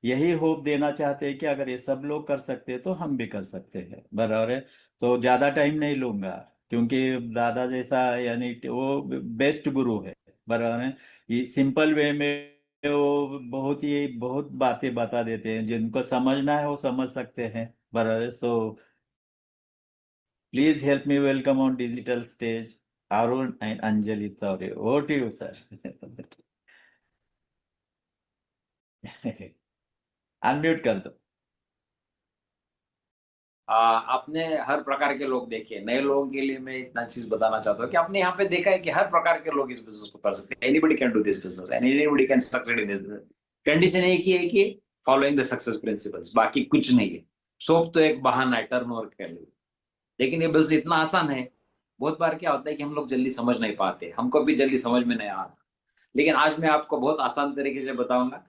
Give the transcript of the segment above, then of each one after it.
यही होप देना चाहते हैं कि अगर ये सब लोग कर सकते हैं तो हम भी कर सकते हैं। बराबर है। तो ज्यादा टाइम नहीं लूंगा, क्योंकि दादा जैसा यानी कि वो बेस्ट गुरु है। बराबर है। ये सिंपल वे में वो बहुत बातें बता देते हैं, जिनको समझना है वो समझ सकते हैं। बराबर है। So please help me welcome on digital stage Arun and Anjali Taure. Over to you sir. Unmute कर दो। आपने हर प्रकार के लोग देखे। नए लोगों के लिए मैं इतना चीज बताना चाहता हूँ कि आपने यहाँ पे देखा है कि हर प्रकार के लोग इस बिजनेस को कर सकते हैं। Anybody can do this business and anybody can succeed in this business. Condition एक ही है कि फॉलोइंग द सक्सेस प्रिंसिपल्स, बाकी कुछ नहीं है। सोप तो एक बहाना है, टर्न ओवर कर लो। लेकिन ये बिजनेस इतना आसान है। बहुत बार क्या होता है कि हम लोग जल्दी समझ नहीं पाते, हमको भी जल्दी समझ में नहीं आता। लेकिन आज मैं आपको बहुत आसान तरीके से बताऊंगा।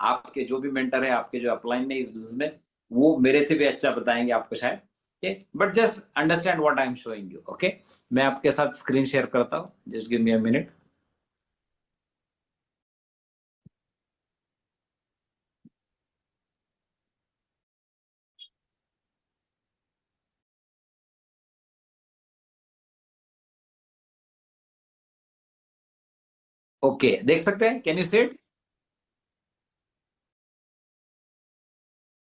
आपके जो भी मेंटर है, आपके जो अपलाइन है इस बिजनेस में, वो मेरे से भी अच्छा बताएंगे आपको शायद। Okay, but just understand what I am showing you. Okay, मैं आपके साथ स्क्रीन शेयर करता हूँ, just give me a minute. Okay, देख सकते हैं? Can you see it?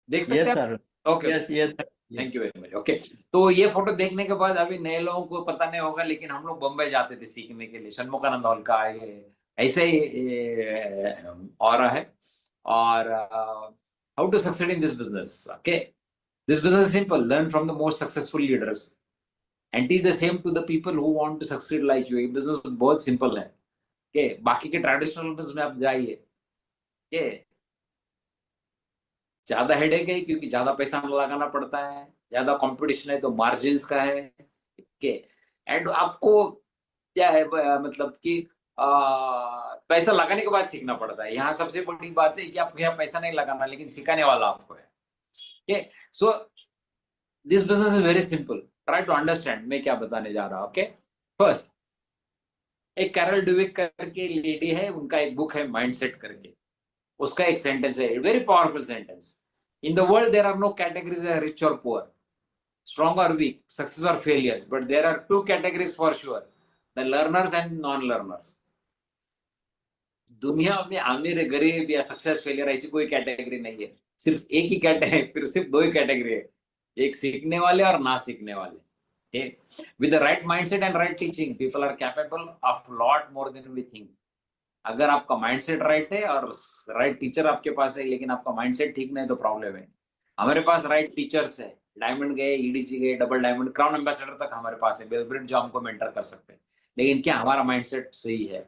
देख सकते यस हैं सर। आप? Okay yes okay, yes thank yes. You very much. Okay, तो ये फोटो देखने के बाद अभी नए लोगों को पता नहीं होगा, लेकिन हम लोग बम्बई जाते थे सीखने के लिए, षणमुखानंद हॉल का ये ऐसे ही और है। और how to succeed in this business. Okay, this business is simple. Learn from the most successful leaders and teach the same to the people who want to succeed like you. ये business बहुत simple है। Okay, बाकी के traditional business में आप जाइए, okay, ज्यादा headache है क्योंकि ज्यादा पैसा लगाना पड़ता है, ज्यादा कंपटीशन है तो मार्जिन का है। ओके, एंड आपको क्या है मतलब कि पैसा लगाने के बाद सीखना पड़ता है। यहाँ सबसे बड़ी बात है कि आपको यहाँ पैसा नहीं लगाना, लेकिन सिखाने वाला आपको है। Okay, so this business is very simple. Try to understand मैं क्या बताने जा रहा हूँ। ओके, फर्स्ट, एक कैरल डुवेक करके लेडी है, उनका एक बुक है माइंडसेट करके। उसका एक सेंटेंस है, very powerful sentence. In the world there are no categories rich और poor, strong or weak, success or failures, but there are two categories for sure, the learners and non-learners. दुनिया में अमीर गरीब या सक्सेस फेलियर ऐसी कोई category नहीं है। सिर्फ एक ही कैटेगरी, फिर सिर्फ दो ही कैटेगरी है, एक सीखने वाले और ना सीखने वाले। With the right mindset and right teaching people are capable of lot more than we think. अगर आपका माइंडसेट राइट है और राइट टीचर आपके पास है, लेकिन आपका माइंडसेट ठीक नहीं तो प्रॉब्लम है। हमारे पास राइट टीचर्स है, डायमंड गए, ईडीसी गए, डबल डायमंड, क्राउन एम्बेसडर तक हमारे पास है, बेलब्रिट जो हमको मेंटर कर सकते हैं। लेकिन क्या हमारा माइंडसेट सही है?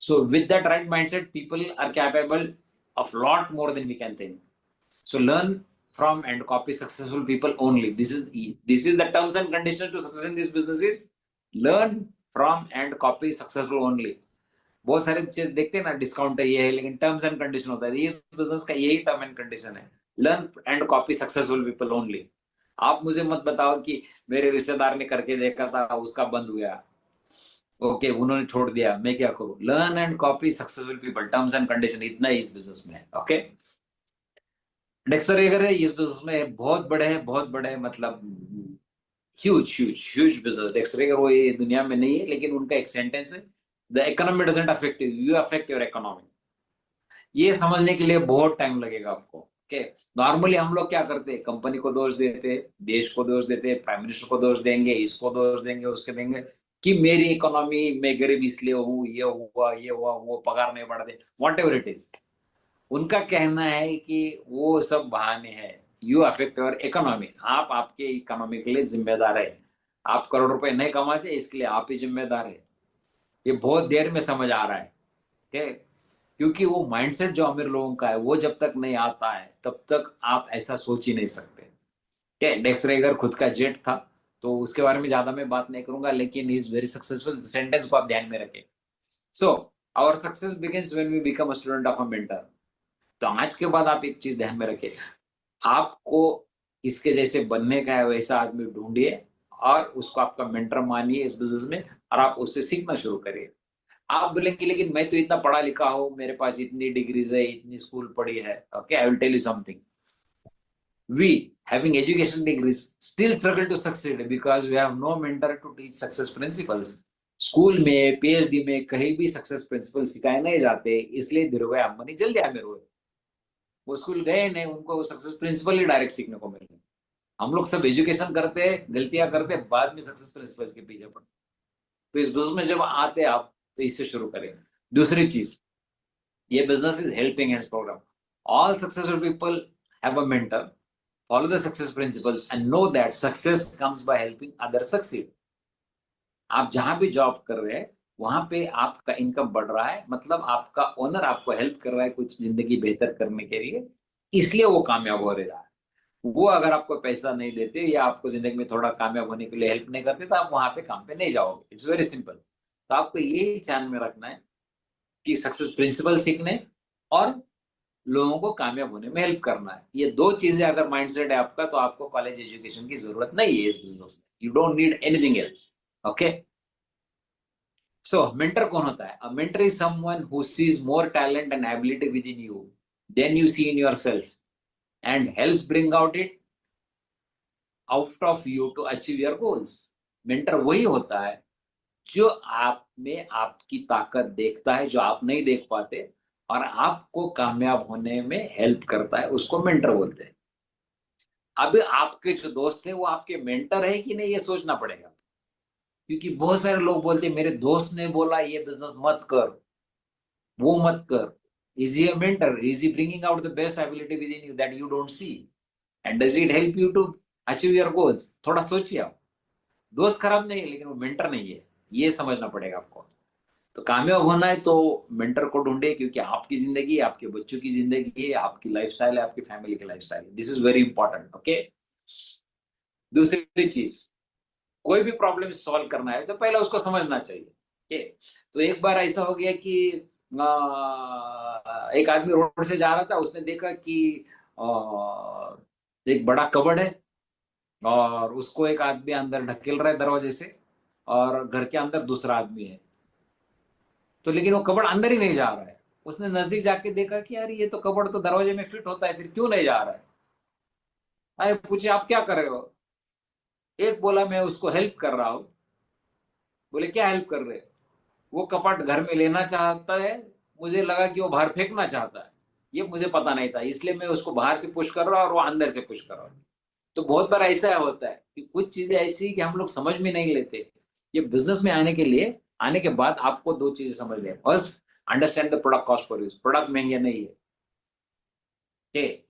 So with that right mindset people are capable of lot more than we can think. So learn from and copy successful people only. This is the terms and conditions to success in this business is learn from and copy successful only. बहुत सारे चीज देखते हैं ना, discount है ये है, लेकिन टर्म्स एंड कंडीशन होता है। ये बिजनेस का यही टर्म एंड कंडीशन है, learn and copy successful people only. आप मुझे मत बताओ कि मेरे रिश्तेदार ने करके देखा था, उसका बंद हो गया, ओके, उन्होंने छोड़ दिया, मैं क्या करूं? Learn and copy successful people, terms and condition, इतना ही इस बिजनेस में है। ओके, डेक्स्टर येगर है इस बिजनेस में, बहुत बड़े हैं, बहुत बड़े, मतलब huge huge huge business. Dexter Yager वो ये दुनिया में नहीं है, लेकिन उनका एक सेंटेंस है, the economy doesn't affect you, you affect your economy. ये समझने के लिए बहुत टाइम लगेगा आपको। ओके, नॉर्मली हम लोग क्या करते हैं, कंपनी को दोष देते, देश को दोष देते, प्राइम मिनिस्टर को दोष देंगे, इसको दोष देंगे, उसके देंगे कि मेरी इकोनॉमी में गरीब इसलिए हूँ, ये हुआ, वो पगार नहीं बढ़ते, वॉट एवर इट इज। उनका कहना है कि वो सब बहाने हैं। यू अफेक्ट योर इकोनॉमी, आप आपके इकोनॉमी के लिए जिम्मेदार है। आप करोड़ रुपए नहीं कमाते, इसके लिए आप ही जिम्मेदार है। ये बहुत देर में समझ आ रहा है। ठीक, क्योंकि वो माइंडसेट जो अमीर लोगों का है, वो जब तक नहीं आता है तब तक आप ऐसा सोच ही नहीं सकते। क्या डेक्स रेगर खुद का जेट था, तो उसके बारे में ज्यादा मैं बात नहीं करूंगा, लेकिन he is very successful. Sentence को आप ध्यान में रखें। So our success begins when we become a student of a mentor. तो आज के बाद आप एक चीज ध्यान में रखें, आपको इसके जैसे बनने का है, वैसा आदमी ढूंढिए और उसको आपका मेंटर मानिए इस बिजनेस में, और आप उससे सीखना शुरू करिए। आप बोलेंगे लेकिन मैं तो इतना पढ़ा लिखा हूं, मेरे पास इतनी डिग्रीज है, इतनी स्कूल पढ़ी है। Okay, I will tell you something. We, having education degrees, still struggle to succeed because we have no mentor to teach success principles. School में, पीएचडी में कहीं भी सक्सेस प्रिंसिपल सिखाए नहीं जाते, इसलिए धीरूभाई अंबानी जल्दी आमिर हुए। वो स्कूल गए नहीं, उनको सक्सेस प्रिंसिपल ही डायरेक्ट सीखने को मिले। हम लोग सब एजुकेशन करते, गलतियां करते, बाद में सक्सेस प्रिंसिपल्स के पीछे पड़ते। तो इस बिजनेस में जब आते आप, तो इससे शुरू करें। दूसरी चीज, ये business is helping hands programme. All successful people have a mentor, follow the success principles and know that success comes by helping others succeed. आप जहां भी जॉब कर रहे हैं वहां पे आपका इनकम बढ़ रहा है, मतलब आपका ओनर आपको हेल्प कर रहा है कुछ जिंदगी बेहतर करने के लिए, इसलिए वो कामयाब हो रहा है। वो अगर आपको पैसा नहीं देते या आपको जिंदगी में थोड़ा कामयाब होने के लिए हेल्प नहीं करते, तो आप वहां पे काम पे नहीं जाओगे। It's very simple. तो आपको ये ध्यान में रखना है कि सक्सेस प्रिंसिपल सीखने और लोगों को कामयाब होने में हेल्प करना है। ये दो चीजें अगर माइंडसेट है आपका, तो आपको कॉलेज एजुकेशन की जरूरत नहीं है इस बिजनेस में। You don't need anything else. Okay, so mentor कौन होता है? A mentor is someone who sees more talent and ability within you than you see in yourself and helps bring out it out of you to achieve your goals. Mentor वही होता है जो आप में आपकी ताकत देखता है, जो आप नहीं देख पाते, और आपको कामयाब होने में हेल्प करता है, उसको मेंटर बोलते हैं। अब आपके जो दोस्त है वो आपके मेंटर है कि नहीं, ये सोचना पड़ेगा। क्योंकि बहुत सारे लोग बोलते हैं मेरे दोस्त ने बोला ये बिजनेस मत कर, वो मत कर। Is he a mentor? Is he bringing out the best ability within you that you don't see, and does it help you to achieve your goals? थोड़ा सोचिए आप। दोस्त खराब नहीं है, लेकिन वो मेंटर नहीं है, ये समझना पड़ेगा आपको। तो कामयाब होना है तो मेंटर को ढूंढे, क्योंकि आपकी जिंदगी, आपके बच्चों की जिंदगी, आपकी लाइफस्टाइल है, आपकी फैमिली की lifestyle. This is very important. Okay, दूसरी चीज, कोई भी प्रॉब्लम सॉल्व करना है तो पहले उसको समझना चाहिए। ओके, तो एक बार ऐसा हो गया कि एक आदमी रोड से जा रहा था, उसने देखा कि एक बड़ा कबर्ड है और उसको एक आदमी अंदर ढकेल रहा है दरवाजे से, और घर के अंदर दूसरा आदमी है। तो लेकिन वो कबर्ड अंदर ही नहीं जा रहा है। उसने नजदीक जाके देखा कि यार ये तो कबर्ड तो दरवाजे में फिट होता है, फिर क्यों नहीं जा रहा है? अरे पूछे आप क्या कर रहे हो? एक बोला मैं उसको हेल्प कर रहा हूं। बोले क्या हेल्प कर रहे हो? वो कपट घर में लेना चाहता है, मुझे लगा कि वो बाहर फेंकना चाहता है, ये मुझे पता नहीं था, इसलिए मैं उसको बाहर से पुश कर रहा हूं और वो अंदर से पुश कर रहा हूं। तो बहुत बार ऐसा होता है कि कुछ चीजें ऐसी कि हम लोग समझ में नहीं लेते। ये बिजनेस में आने के बाद आपको दो चीजें समझ लें। First, understand the product cost per use. Product महंगे नहीं है। Okay,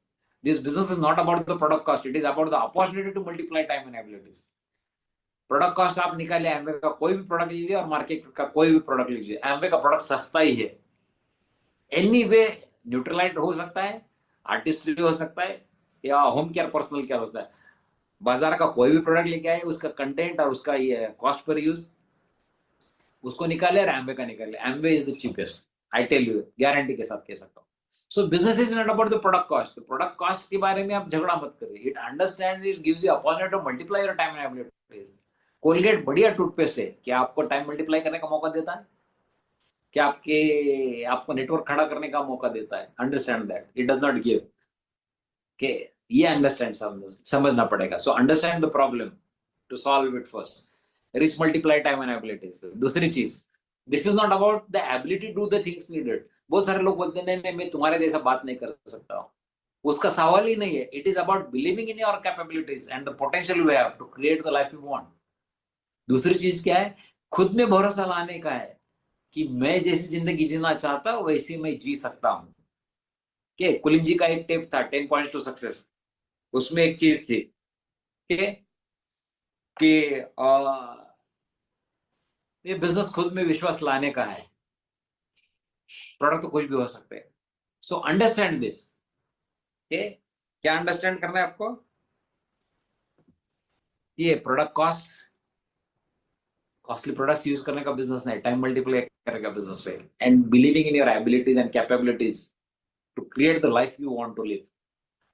this business is not about the product cost, it is about the opportunity to multiply time and abilities. Product cost आप निकाले, एमवे का कोई भी प्रोडक्ट लीजिए और मार्केट का कोई भी प्रोडक्ट लीजिए, एमवे का प्रोडक्ट सस्ता ही है। एनी वे न्यूट्रलाइट हो सकता है, आर्टिस्ट्री हो सकता है, या होम केयर, पर्सनल केयर हो सकता है। बाजार का कोई भी प्रोडक्ट लेके आए, उसका कंटेंट और उसका ये कॉस्ट पर यूज, उसको निकाले और एमवे का निकाले। Amway is the cheapest, I tell you, guarantee के साथ कह सकता हूँ। सो business is not about the product cost. Product cost के बारे में आप झगड़ा मत करिए। It understand, it gives you opportunity to multiply your time and abilities. Colgate बढ़िया टूथपेस्ट है, क्या आपको टाइम मल्टीप्लाई करने का मौका देता है? क्या आपको नेटवर्क खड़ा करने का मौका देता है? Understand that it does not give. के ये अंडरस्टैंड समझना पड़ेगा। So understand the problem to solve it first. Rich multiply time and abilities. दूसरी चीज, this is not about the ability to do the things needed. बहुत सारे लोग बोलते हैं नहीं नहीं मैं तुम्हारे जैसा बात नहीं कर सकता हूँ, उसका सवाल ही नहीं है। It is about believing in your capabilities and the potential you have to create the life you want. दूसरी चीज क्या है? खुद में भरोसा लाने का है कि मैं जैसी जिंदगी जीना चाहता हूं वैसी मैं जी सकता हूं। के कुलिन जी का एक टेप था 10 पॉइंट्स टू सक्सेस, उसमें एक चीज थी कि ये बिजनेस खुद में विश्वास लाने का है। प्रोडक्ट तो कुछ भी हो सकते हैं। So understand this. क्या अंडरस्टैंड करना है आपको? ये product cost, costly products use करने का बिजनेस नहीं, टाइम मल्टीप्लाई करने का बिजनेस है। And believing in your abilities and capabilities to create the life you want to live.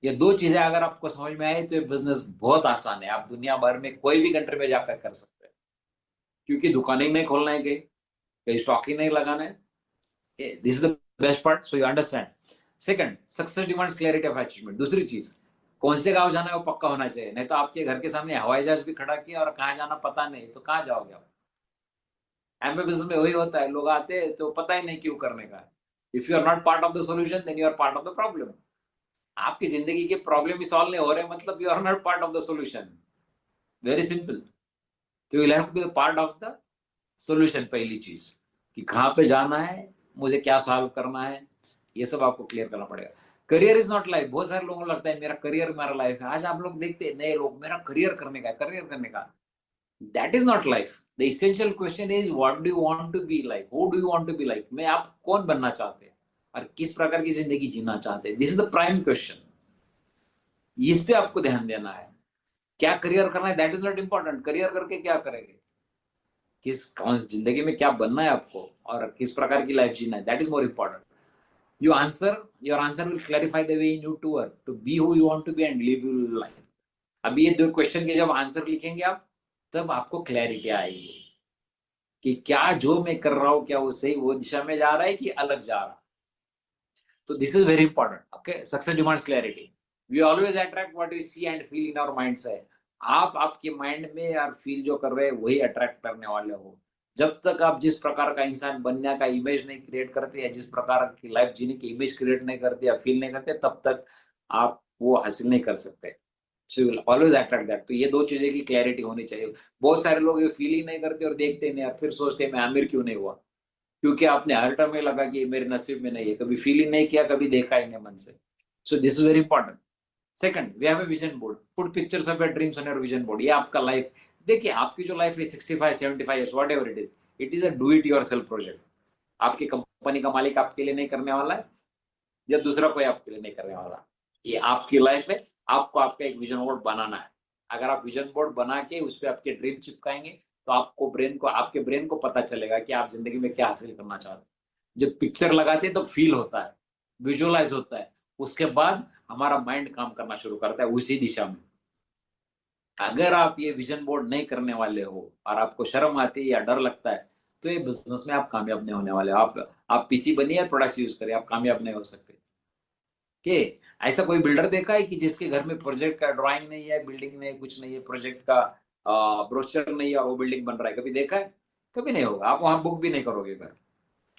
ये दो चीजें अगर आपको समझ में आए तो ये बिजनेस बहुत आसान है। आप दुनिया भर में कोई भी कंट्री में जाकर कर सकते हैं, क्योंकि दुकानें नहीं खोलना है कहीं, कहीं स्टॉक ही नहीं लगाना है. This is the best part. So you understand. Second, success demands clarity of achievement. दूसरी चीज, कौन से गांव जाना है वो पक्का होना चाहिए. नहीं तो आपके घर के सामने हवाई जहाज भी खड़ा किया और कहाँ जाना पता नहीं, तो कहाँ जाओगे आप. एमबीए बिजनेस में वही होता है, लोग आते हैं तो पता ही नहीं क्यों करने का. If you are not part of the solution then you are part of the problem. आपकी जिंदगी के प्रॉब्लम ही सॉल्व नहीं हो रहे, मतलब you are not part of the solution. Very simple. तो you have to be the part of the solution. पहली चीज कि कहाँ पे जाना है, मुझे क्या सॉल्व करना है, ये सब आपको क्लियर करना पड़ेगा. Career is not life. बहुत सारे लोगों को लगता है मेरा करियर मेरा लाइफ है. आज आप लोग देखते हैं नए लोग, मेरा करियर करने का, करियर करने का. That is not life. The essential question is what do you want to be like, who do you want to be like. मैं आप कौन बनना चाहते हैं और किस प्रकार की जिंदगी जीना चाहते हैं. This is the prime question. इस पे आपको ध्यान देना है. क्या करियर करना है that is not important. Career करके क्या करेंगे, किस कौन जिंदगी में क्या बनना है आपको और किस प्रकार की लाइफ जीना है, that is more important. You answer, your answer will clarify the way you need to work to be who you want to be and live your life. अभी ये दो क्वेश्चन के जब आंसर लिखेंगे आप, तब आपको क्लैरिटी आएगी कि क्या जो मैं कर रहा हूँ क्या वो सही वो दिशा में जा रहा है कि अलग जा रहा. तो this is very important. Okay, success demands clarity. We always attract what we see and feel in our minds है. आप आपके माइंड में और फील जो कर रहे हैं वही अट्रैक्ट करने वाले हो. जब तक आप जिस प्रकार का इंसान बनने का इमेज नहीं क्रिएट करते या जिस प्रकार की लाइफ जीने की इमेज क्रिएट नहीं करते या फील नहीं करते, तब तक आप वो हासिल नहीं कर सकते. So you will always attract that. तो ये दो चीजें की क्लैरिटी होनी चाहिए. बहुत सारे लोग ये फील ही नहीं करते और देखते नहीं और फिर सोचते हैं मैं अमीर क्यों नहीं हुआ, क्योंकि आपने हर टाइम में लगा कि मेरे नसीब में नहीं है. कभी फील ही नहीं किया, कभी देखा ही नहीं मन से. सो this is very important. Second, we have a vision board. Put pictures of your dreams on your vision board. ये आपका लाइफ. देखिए आपकी जो लाइफ है 65 75 years what ever it is a do it yourself project. आपकी company का मालिक आपके लिए नहीं करने वाला है या दूसरा कोई आपके लिए नहीं करने वाला. ये आपकी लाइफ है. आपको आपका एक विजन बोर्ड बनाना है. अगर आप विजन बोर्ड बना के उस पर आपके ड्रीम चिपकाएंगे तो आपके ब्रेन को पता चलेगा कि आप जिंदगी में क्या हासिल करना चाहते हैं. जब पिक्चर लगाते हैं तो फील होता है, विजुअलाइज होता है. उसके बाद हमारा माइंड काम करना शुरू करता है उसी दिशा में. अगर आप ये विजन बोर्ड नहीं करने वाले हो और आपको शर्म आती है या डर लगता है, तो ये बिजनेस में आप कामयाब नहीं होने वाले. आप पीसी बनिए और प्रोडक्ट्स यूज करिए, आप कामयाब नहीं हो सकते. के ऐसा कोई बिल्डर देखा है कि जिसके घर में प्रोजेक्ट का ड्राइंग नहीं है, बिल्डिंग नहीं है, कुछ नहीं है, प्रोजेक्ट का ब्रोशर नहीं है और वो बिल्डिंग बन रहा है? कभी देखा है? कभी नहीं होगा. आप वहां बुक भी नहीं करोगे घर,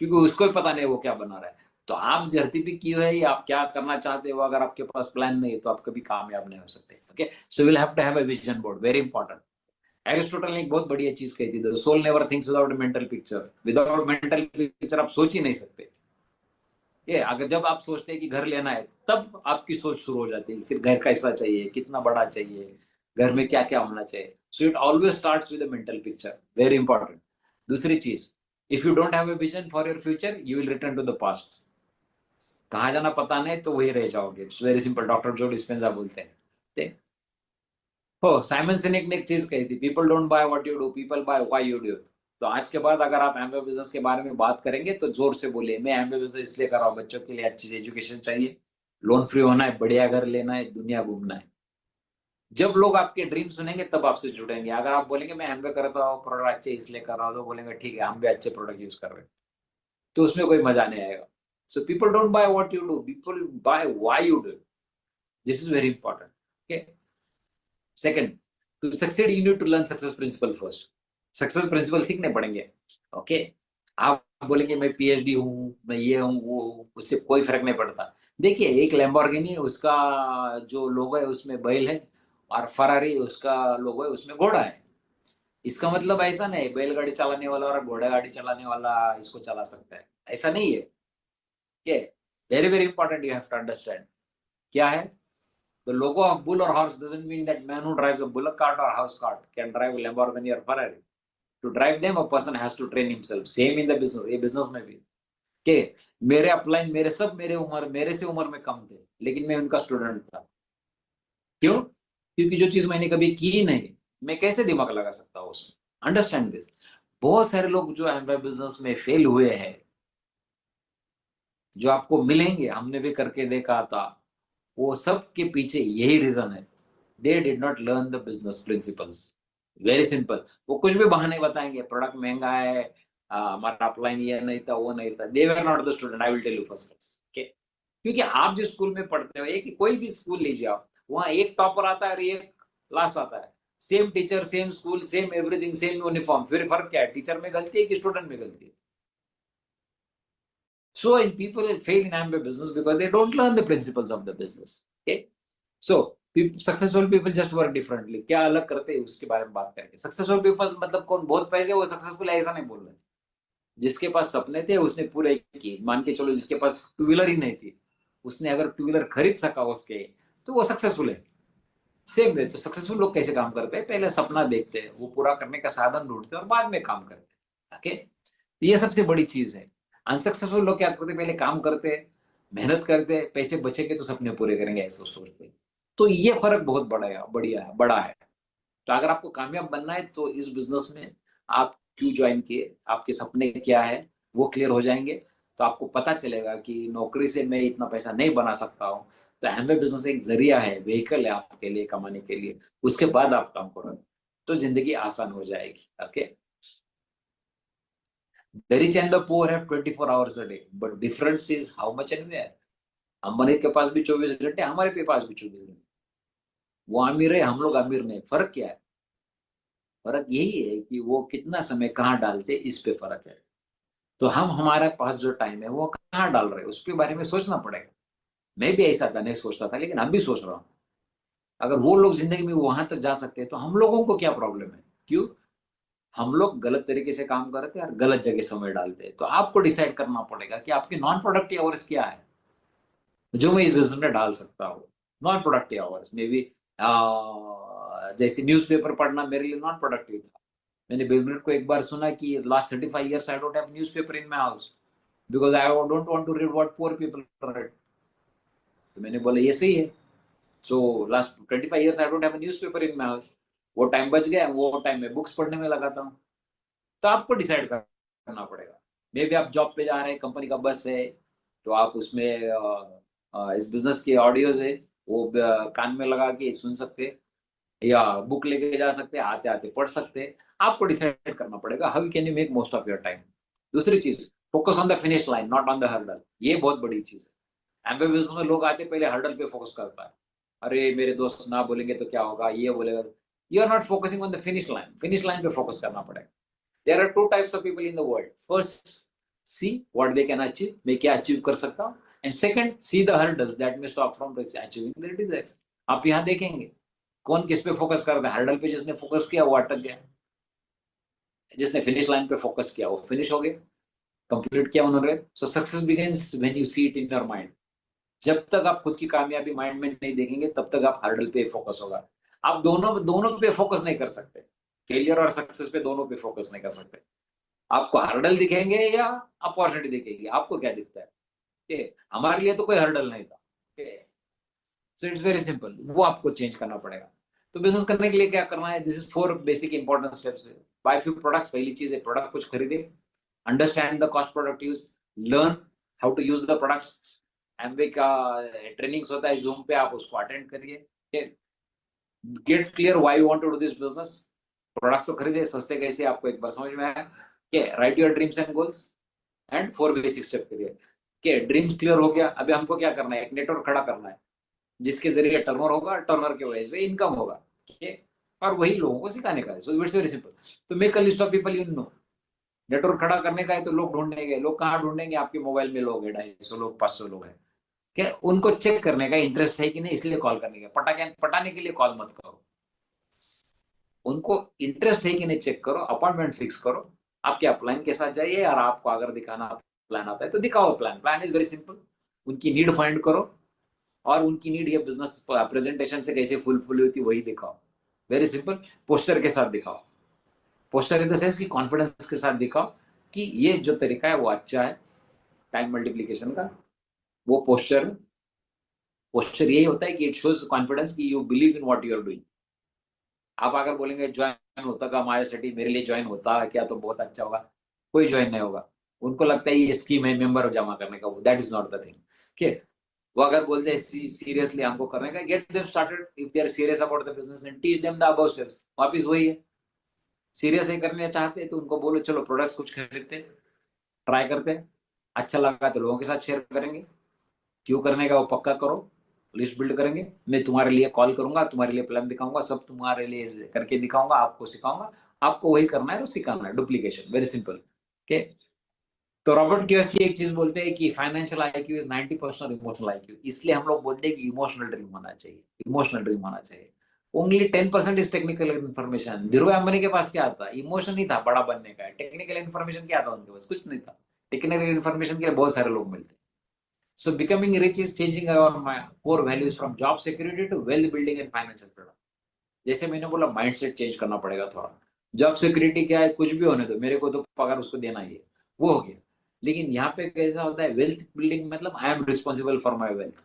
क्योंकि उसको भी पता नहीं वो क्या बना रहा है. तो आप धरती पे क्यों है, या आप क्या करना चाहते हो, अगर आपके पास प्लान नहीं है तो आप कभी कामयाब नहीं हो सकते. Okay, so will have to have a vision board. Very important. Aristotle ने एक बहुत बढ़िया चीज कही थी, the soul never thinks without mental picture. Without mental picture आप सोच ही नहीं सकते. ये अगर जब आप सोचते हैं कि घर लेना है तब आपकी सोच शुरू हो जाती है. फिर घर कैसा चाहिए, कितना बड़ा चाहिए, घर में क्या क्या होना चाहिए. So it always starts with a mental picture. Very important. दूसरी चीज, if you don't have a vision for your future you will return to the past. कहाँ जाना पता नहीं तो वही रह जाओगे. It's very simple. Doctor Joe Dispenza बोलते हैं. हो साइमन सिनेक ने एक चीज कही थी, people don't buy what you do, people buy why you do. तो आज के बाद अगर आप एमबीए बिजनेस के बारे में बात करेंगे तो जोर से बोलिए, मैं एमबीए बिजनेस इसलिए कर रहा हूँ, बच्चों के लिए अच्छी एजुकेशन चाहिए, लोन फ्री होना है, बढ़िया घर लेना है, दुनिया घूमना है. जब लोग आपके ड्रीम सुनेंगे तब आपसे जुड़ेंगे. अगर आप बोलेंगे मैं एमबीए करता हूँ, प्रोडक्ट अच्छे इसलिए कर रहा हूँ, तो बोलेंगे ठीक है हम भी अच्छे प्रोडक्ट यूज कर रहे हैं, तो उसमें कोई मजा नहीं आएगा. So people don't buy what you do, people buy why you do. This is very important. Okay. Second, to succeed you need to learn success principle first. Success principle सीखने पड़ेंगे. ओके. आप बोलेंगे मैं पीएचडी हूँ, मैं ये हूँ वो हूँ, उससे कोई फर्क नहीं पड़ता. देखिए एक लैम्बोर्गिनी उसका जो लोगो है उसमें बैल है और फरारी उसका लोगो है उसमें घोड़ा है. इसका मतलब ऐसा नहीं बैलगाड़ी चलाने वाला और घोड़ा गाड़ी चलाने वाला इसको चला सकता है, ऐसा नहीं है. Very very important. You have to understand क्या है. The logo of bull or horse doesn't mean that man who drives a bullock cart or house cart can drive a Lamborghini or Ferrari. To drive them, a person has to train himself. Same in the business. ये business में भी. के मेरे upline मेरे से उम्र में कम थे, लेकिन मैं उनका स्टूडेंट था. क्यों? क्योंकि जो चीज मैंने कभी की नहीं, मैं कैसे दिमाग लगा सकता हूँ उसमें. Understand this. बहुत सारे लोग जो एमबीए बिजनेस में फेल हुए हैं, जो आपको मिलेंगे, हमने भी करके देखा था, वो सब के पीछे यही रीजन है. They did not learn the business principles. Very simple. वो कुछ भी बहाने बताएंगे, प्रोडक्ट महंगा है, हमारा अपलाइन ये नहीं था, वो नहीं था, they were not the student, I will tell you first. Okay, क्योंकि आप जिस स्कूल में पढ़ते हो, एक कोई भी स्कूल लीजिए आप, वहां एक टॉपर आता है और एक लास्ट आता है, same teacher, same school, same everything, same uniform, फिर फर्क क्या है? टीचर में गलती है कि स्टूडेंट में गलती है? So in people fail in Amway business because they don't learn the principles of the business. Okay, so successful people just work differently. क्या अलग करते हैं उसके बारे में बात करेंगे। सक्सेसफुल पीपल मतलब कौन? बहुत पैसे वो सक्सेसफुल है ऐसा नहीं बोल रहे। जिसके पास सपने थे उसने पूरे किए। मान के चलो जिसके पास टू व्हीलर ही नहीं थी, उसने अगर टू व्हीलर खरीद सका उसके, तो वो सक्सेसफुल है। सेम वे, तो सक्सेसफुल लोग कैसे काम करते हैं? पहले सपना देखते हैं, वो पूरा करने का साधन ढूंढते हैं और बाद में काम करते हैं। ओके, ये सबसे बड़ी चीज है। अनसक्सेसफुल लोग क्या करते हैं? पहले काम करते हैं, मेहनत करते हैं, पैसे बचेंगे तो सपने पूरे करेंगे ऐसा सोचते हैं। तो ये फर्क बहुत बड़ा है। तो अगर आपको कामयाब बनना है तो इस बिजनेस में आप क्यों ज्वाइन किए, आपके सपने क्या है, वो क्लियर हो जाएंगे। तो आपको पता चलेगा कि नौकरी से मैं इतना पैसा नहीं बना सकता हूँ। तो एमवे बिजनेस एक जरिया है, व्हीकल है आपके लिए कमाने के लिए। उसके बाद आप काम करो तो जिंदगी आसान हो जाएगी। Okay, the rich and the poor have 24 hours a day, but difference is how much and where. Ambani के पास भी 24 घंटे, हमारे पास भी 24 घंटे। वो अमीर है, हम लोग अमीर नहीं। फर्क क्या है? फर्क यही है कि वो कितना समय कहाँ डालते, इस पे फर्क है। तो हम हमारे पास जो टाइम है वो कहाँ डाल रहे हैं, उसके बारे में सोचना पड़ेगा। मैं भी ऐसा था, नहीं सोचता था, लेकिन अब भी सोच रहा हूँ। अगर वो लोग जिंदगी में वहां तक जा सकते हैं तो हम लोगों को क्या प्रॉब्लम है? क्यों? हम लोग गलत तरीके से काम करते हैं और गलत जगह समय डालते हैं। तो आपको डिसाइड करना पड़ेगा कि आपके नॉन प्रोडक्टिव आवर्स क्या है जो मैं इस बिजनेस में डाल सकता हूँ। नॉन प्रोडक्टिव आवर्स में भी जैसे न्यूज़पेपर पढ़ना मेरे लिए नॉन प्रोडक्टिव था। मैंने बिल गेट्स को एक बार सुना कि last 35 years I don't have newspaper in my house because I don't want to read what poor people write. तो मैंने बोला ये सही है। So last 25 years I don't have newspaper in my house. वो टाइम बच गया, वो टाइम में बुक्स पढ़ने में लगाता हूँ। तो आपको डिसाइड करना पड़ेगा। मे भी आप जॉब पे जा रहे हैं, कंपनी का बस है, तो आप उसमें इस बिजनेस के ऑडियोज है, वो कान में लगा के सुन सकते हैं, या बुक लेके जा सकते हैं, आते आते पढ़ सकते हैं। आपको डिसाइड करना पड़ेगा how can you make most of your time. दूसरी चीज, focus on the finish line, not on the hurdle. ये बहुत बड़ी चीज है। एमबीए बिजनेस में लोग आते पहले हर्डल पे फोकस करता है। अरे मेरे दोस्त ना बोलेंगे तो क्या होगा, ये बोलेगा। You are not focusing on the finish line. Finish line पे फोकस करना पड़ेगा। There are two types of people in the world. First, see what they can achieve, मैं क्या अचीव कर सकता हूँ, and second, see the hurdles that may stop from achieving their desires. आप यहाँ देखेंगे कौन किस पे फोकस करता है। हर्डल पे जिसने फोकस किया वो अटक गया, जिसने फिनिश लाइन पे फोकस किया वो फिनिश हो गया, कंप्लीट किया उन्होंने। सो success begins when you see it in your mind. जब तक आप खुद की कामयाबी माइंड में नहीं देखेंगे तब तक आप हर्डल पे फोकस होगा। आप दोनों दोनों पे फोकस नहीं कर सकते। फेलियर और सक्सेस पे दोनों पे फोकस नहीं कर सकते। आपको हर्डल दिखेंगे या अपॉर्चुनिटी दिखेगी? आपको क्या दिखता है? हमारे लिए तो कोई हर्डल नहीं था। सो इट्स वेरी सिंपल, वो आपको चेंज करना पड़ेगा। तो बिजनेस करने के लिए क्या करना है? This is 4 basic important steps. Buy few products, पहली चीज है प्रोडक्ट कुछ खरीदे, understand the cost product use, learn how to use the products. Amway का ट्रेनिंग्स होता है जूम पे, आप उसको अटेंड करिए। Get clear why you want to do this business. Products तो खरीदे, सस्ते कैसे आपको एक बार समझ में आया। Right your dreams and goals and 4 basic step करिए। ड्रीम्स क्लियर हो गया, अभी हमको क्या करना है? एक नेटवर्क खड़ा करना है जिसके जरिए टर्नओवर होगा, टर्नओवर की वजह से इनकम होगा। और वही लोगों को सिखाने का है। So it's very simple. तो make a list of people you know. Network खड़ा करने का है तो लोग ढूंढने गए। लोग कहाँ ढूंढेंगे? आपके मोबाइल में लोग है, 250 लोग, 500 लोग हैं। क्या उनको चेक करने का इंटरेस्ट है कि नहीं, इसलिए कॉल करने का। पटाने के लिए कॉल मत करो। उनको इंटरेस्ट है कि नहीं चेक करो, अपॉइंटमेंट फिक्स करो, आपके अपलाइन के साथ जाइए। और आपको अगर दिखाना प्लान आता है तो दिखाओ plan. Plan is very simple. उनकी नीड फाइंड करो और उनकी नीड ये बिजनेस प्रेजेंटेशन से कैसे फुलफिल होती वही दिखाओ। Very simple. पोस्टर के साथ दिखाओ। पोस्टर इन द सेंस कि कॉन्फिडेंस के साथ दिखाओ कि ये जो तरीका है वो अच्छा है टाइम मल्टीप्लीकेशन का। वो पोस्टर पोस्टर यही होता है कि इट शोज कॉन्फिडेंस कि you believe in what you are doing. आप अगर बोलेंगे ज्वाइन होता का मायासिटी, मेरे लिए ज्वाइन होता क्या तो बहुत अच्छा होगा, कोई ज्वाइन नहीं होगा। उनको लगता है ये स्कीम है मेंबर जमा करने का, that is not the thing. ठीक। वो अगर बोलते हैं सीरियसली हमको करने का, get them started. If they are serious about the business and teach them the above steps. वापस वही है, सीरियस है करने चाहते तो उनको बोलो चलो प्रोडक्ट्स कुछ खरीदते, ट्राई करते, अच्छा लगा तो लोगों के साथ शेयर करेंगे, क्यों करने का वो पक्का करो, लिस्ट बिल्ड करेंगे, मैं तुम्हारे लिए कॉल करूंगा, तुम्हारे लिए प्लान दिखाऊंगा, सब तुम्हारे लिए करके दिखाऊंगा, आपको सिखाऊंगा, आपको वही करना है और सिखाना है, डुप्लीकेशन, वेरी सिंपल। ओके। तो रॉबर्ट कियोसाकी एक चीज बोलते हैं कि financial IQ is 90% emotional IQ, इसलिए हम लोग बोलते हैं कि इमोशनल ड्रीम होना चाहिए, इमोशनल ड्रीम होना चाहिए। Only 10% is technical information. Dhiru Ambani के पास क्या था? इमोशन ही था बड़ा बनने का, टेक्निकल इन्फॉर्मेशन क्या था उनके पास? कुछ नहीं था। टेक्निकल इन्फॉर्मेशन के लिए बहुत सारे लोग मिलते। So becoming rich is changing our core values from job security to wealth building and financial freedom. जैसे मैंने बोला माइंडसेट चेंज करना पड़ेगा थोड़ा। जॉब सिक्योरिटी क्या है? कुछ भी होने दो, मेरे को तो पगार उसको देना ही है, वो हो गया। लेकिन यहाँ पे कैसा होता है? वेल्थ बिल्डिंग मतलब I am responsible for my wealth,